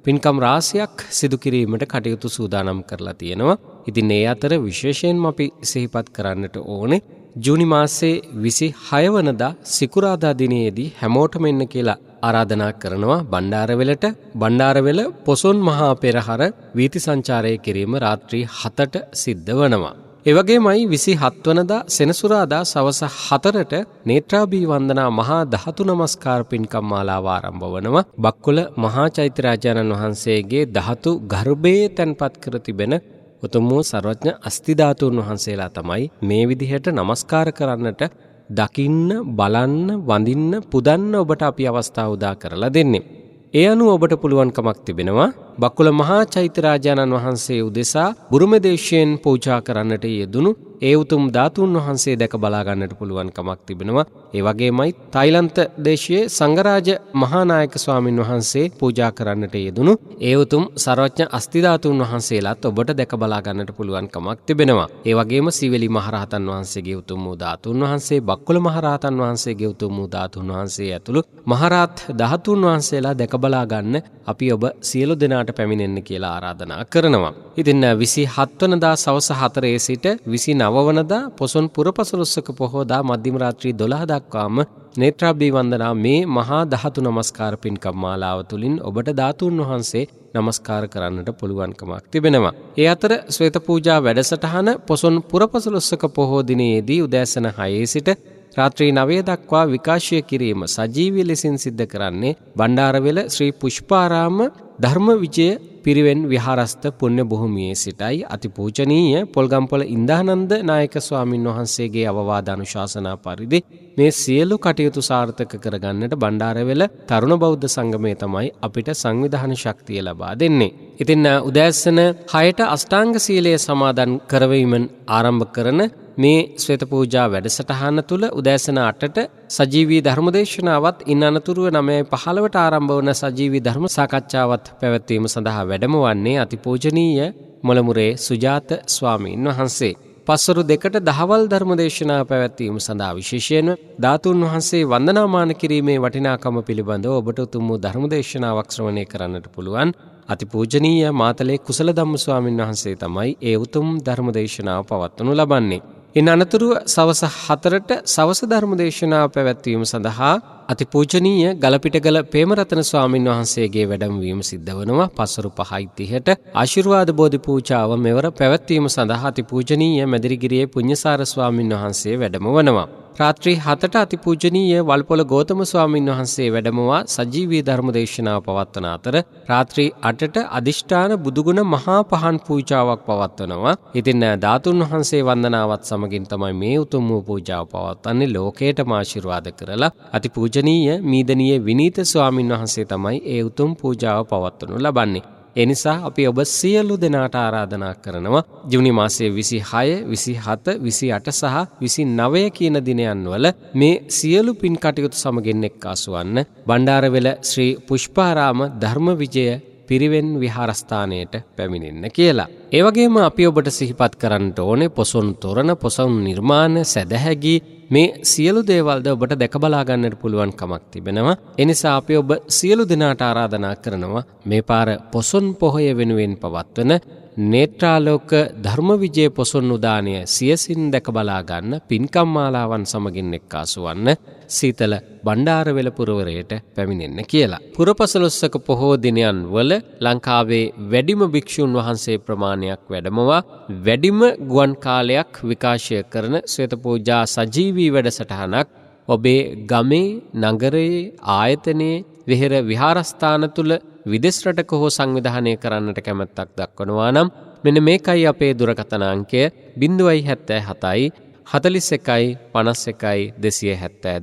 S2: පින්කම් රාශියක් සිදු කිරීමට කටයුතු සූදානම් කරලා තියෙනවා. ඉතින් ඒ අතර විශේෂයෙන්ම අපි සිහිපත් කරන්නට ඕනේ ජූනි මාසේ 26 වනදා සිකුරාදා දිනයේදී හැමෝටම එන්න කියලා ආරාධනා කරනවා බණ්ඩාරවෙලට. බණ්ඩාරවෙල පොසොන් මහා පෙරහර වීථි සංචාරය කිරීම රාත්‍රී 7ට සිද්ධ වනවා. ඒ වගේමයි 27 වනදා සෙනසුරාදා සවස 4ට නේත්‍රාභී වන්දනා මහා ධාතු නමස්කාර පින්කම් මාලාව ආරම්භ වනවා. බක්කුල මහා චෛත්‍යරාජානන් වහන්සේගේ ධාතු ගර්භයේ තැන්පත් කර තිබෙන උතුම් වූ සර්වඥ අස්ති ධාතුන් වහන්සේලා තමයි මේ විදිහට නමස්කාර කරන්නට, දකින්න, බලන්න, වඳින්න, පුදන්න ඔබට අපි අවස්ථාව උදා කරලා දෙන්නේ. ඒ අනුව ඔබට පුළුවන්කමක් තිබෙනවා බක්කුල මහා චෛත්‍යරාජානන් වහන්සේ උදෙසා බුරුම දේශයෙන් පූජා කරන්නට යෙදුණු ඒ උතුම් ධාතුන් වහන්සේ දැක බලා ගන්නට පුළුවන්කමක් තිබෙනවා. ඒ වගේමයි තායිලන්ත දේශයේ සංඝරාජ මහානායක ස්වාමින් වහන්සේ පූජා කරන්නට යෙදුණු ඒ උතුම් සර්වඥ අස්ති ධාතුන් වහන්සේලාත් ඔබට දැක බලා ගන්නට පුළුවන්කමක් තිබෙනවා. ඒ වගේම සීවලි මහරහතන් වහන්සේගේ උතුම් වූ ධාතුන් වහන්සේ, බක්කුල මහරහතන් වහන්සේගේ උතුම් වූ ධාතුන් වහන්සේ ඇතුළු මහරහත් ධාතුන් වහන්සේලා දැක බලා ගන්න අපි ඔබ සියලු දෙනාට පැමිණෙන්න කියලා ආරාධනා කරනවා. ඉතින් 27 වනදා සවස් 4 සිට 29 වනදා පොසොන් පුරපසළොස්වක පොහොදා මධ්‍යම රාත්‍රී 12 දක්වාම නේත්‍රාභී වන්දනා මේ මහා ධාතු නමස්කාර පින්කම් මාලාව තුලින් ඔබට ධාතුන් වහන්සේ නමස්කාර කරන්නට පුළුවන්කමක් තිබෙනවා. ඒ අතර ශ්වේත පූජා වැඩසටහන පොසොන් පුරපසළොස්වක පොහෝ දිනයේදී උදෑසන 6 සිට රාත්‍රී 9 දක්වා විකාශය කිරීම සජීවී ලෙසින් සිද්ධ කරන්නේ බණ්ඩාරවෙල ශ්‍රී පුෂ්පාරාම ධර්ම විජය පිරිවෙන් විහාරස්ත පුණ්‍ය භූමියේ සිටයි අතිපූජනීය පොල්ගම්පොළ ඉන්දානන්ද නායක ස්වාමින් වහන්සේගේ අවවාද අනුශාසනා පරිදි මේ සියලු කටයුතු සාර්ථක කරගන්නට බණ්ඩාරවෙල තරුණ බෞද්ධ සංගමය තමයි අපිට සංවිධාන ශක්තිය ලබා දෙන්නේ. ඉතින් උදෑසන 6ට අෂ්ටාංග සීලය සමාදන් කරවීමෙන් ආරම්භ කරන මේ ශ්වේත පූජා වැඩසටහන තුල උදෑසන 8ට සජීවී ධර්මදේශනාවත් ඉන් අනතුරුව 9:15ට ආරම්භ වන සජීවී ධර්ම සාකච්ඡාවත් පැවැත්වීම සඳහා වැඩම වන්නේ අතිපූජනීය මොළමුරේ සුජාත ස්වාමීන් වහන්සේ. පස්වරු 2ට දහවල් ධර්මදේශනා පැවැත්වීම සඳහා විශේෂයෙන්ම ධාතුන් වහන්සේ වන්දනාමාන කිරීමේ වටිනාකම පිළිබඳව ඔබට උතුම් වූ ධර්මදේශනාවක් ශ්‍රවණය කරන්නට පුළුවන්. අතිපූජනීය මාතලේ කුසල ධම්ම ස්වාමීන් වහන්සේ තමයි ඒ උතුම් ධර්මදේශනාව පවත්වනු ලබන්නේ. ඉන් අනතුරුව සවස 4ට සවස ධර්මදේශනාව පැවැත්වීම සඳහා අතිපූජනීය ගලපිටගල පේමරතන ස්වාමීන් වහන්සේගේ වැඩමවීම සිද්ධ වනවා. පස්වරු 5:30ට ආශිර්වාද බෝධි පූජාව මෙවර පැවැත්වීම සඳහා අතිපූජනීය මැදිරිගිරියේ පුඤ්ඤසාර ස්වාමීන් වහන්සේ වැඩම වනවා. රාත්‍රී 7ට අතිපූජනීය වල්පොළ ගෞතම ස්වාමීන් වහන්සේ වැඩමවා සජීවී ධර්මදේශනාව පවත්වන අතර රාත්‍රී 8ට අදිෂ්ඨාන බුදුගුණ මහා පහන් පූජාවක් පවත්වනවා. ඉතින් ධාතුන් වහන්සේ වන්දනාවත් සමගින් තමයි මේ උතුම් වූ පූජාව පවත්වන්නේ. ලෝකයටම ආශිර්වාද කරලා අතිපූජනීය මීදනීය විනීත ස්වාමීන් වහන්සේ තමයි ඒ උතුම් පූජාව පවත්වනු ලබන්නේ. ඒ නිසා අපි ඔබ සියලු දෙනාට ආරාධනා කරනවා ජූනි මාසයේ 26, 27, 28 සහ 29 කියන දිනයන් වල මේ සියලු පින් කටයුතු සමගින් එක්කාසු වන්න බණ්ඩාරවෙල ශ්‍රී පුෂ්පාරාම ධර්ම විජය පිරිවෙන් විහාරස්ථානයට පැමිණෙන්න කියලා. ඒ වගේම අපි ඔබට සිහිපත් කරන්නට ඕනේ පොසොන් තොරණ, පොසොන් නිර්මාණ, සැදැහැගි මේ සියලු දේවල්ද ඔබට දැක බලා ගන්නට පුළුවන් කමක් තිබෙනවා. ඒ නිසා අපි ඔබ සියලු දෙනාට ආරාධනා කරනවා මේ පාර පොසොන් පොහොය වෙනුවෙන් පවත්වන නේත්‍රාලෝක ධර්ම විජය පොසොන් උදානය සියසින් දැක බලා ගන්න පින්කම් මාලාවන් සමගින් එක්කාසු වන්න සීතල බණ්ඩාරවෙල පුරවරයට පැමිණෙන්න කියලා. පුරපසළොස්වක පොහෝ දිනයන් වල ලංකාවේ වැඩිම භික්ෂුන් වහන්සේ ප්‍රමාණයක් වැඩමවා වැඩිම ගුවන් කාලයක් විකාශය කරන ශ්වේත පූජා සජීවී වැඩසටහනක් ඔබේ ගමේ, නගරයේ, ආයතනයේ, විහෙර විහාරස්ථාන තුල විදෙස් රටක හෝ සංවිධානය කරන්නට කැමැත්තක් දක්වනවා නම් මෙන්න මේකයි අපේ දුරකථන අංකය 077 41 51 272 077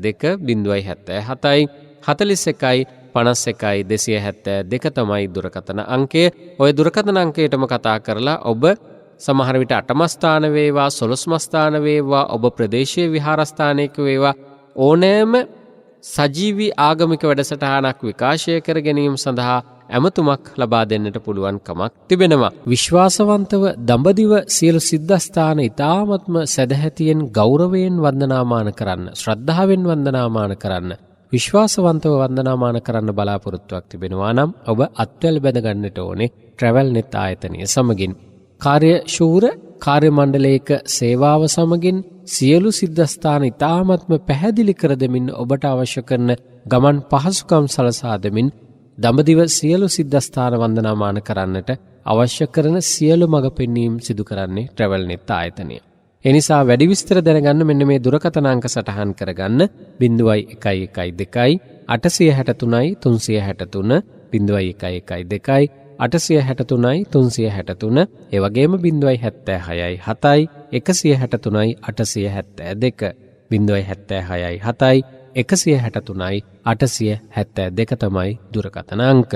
S2: 41 51 272 තමයි දුරකථන අංකය. ওই දුරකථන අංකයටම කතා කරලා ඔබ සමහර විට 8ම ස්ථාන වේවා 16ම ස්ථාන වේවා ඔබ ප්‍රදේශීය විහාරස්ථානයක වේවා ඕනෑම සජීවී ආගමික වැඩසටහනක් විකාශය කර ගැනීම සඳහා ඇමතුමක් ලබා දෙන්නට පුළුවන් කමක් තිබෙනවා. විශ්වාසවන්තව දඹදිව සියලු සිද්ධාස්ථාන ඉතාමත්ම සදැහැතියෙන් ගෞරවයෙන් වන්දනාමාන කරන්න, ශ්‍රද්ධාවෙන් වන්දනාමාන කරන්න, විශ්වාසවන්තව වන්දනාමාන කරන්න බලාපොරොත්තුවක් තිබෙනවා නම් ඔබ අත්වැල් බැඳ ගන්නට ඕනේ ට්‍රැවල් නෙත් ආයතනය සමගින්. කාර්යශූර කාර්ය මණ්ඩලයක සේවාව සමගින් සියලු සිද්ධස්ථාන ඉතාමත්ම පැහැදිලි කර දෙමින් ඔබට අවශ්‍ය කරන ගමන් පහසුකම් සලසා දෙමින් දඹදිව සියලු සිද්ධස්ථාන වන්දනාමාන කරන්නට අවශ්‍ය කරන සියලු මඟ පෙන්වීම් සිදු කරන්නේ ට්‍රැවල්නෙත් ආයතනය. එනිසා වැඩි විස්තර දැනගන්න මෙන්න මේ දුරකථන අංක සටහන් කරගන්න 0112 863 363 0112 863 363 ඒ වගේම 076 7 163 872 076 7 163 872 තමයි දුරකථන අංක.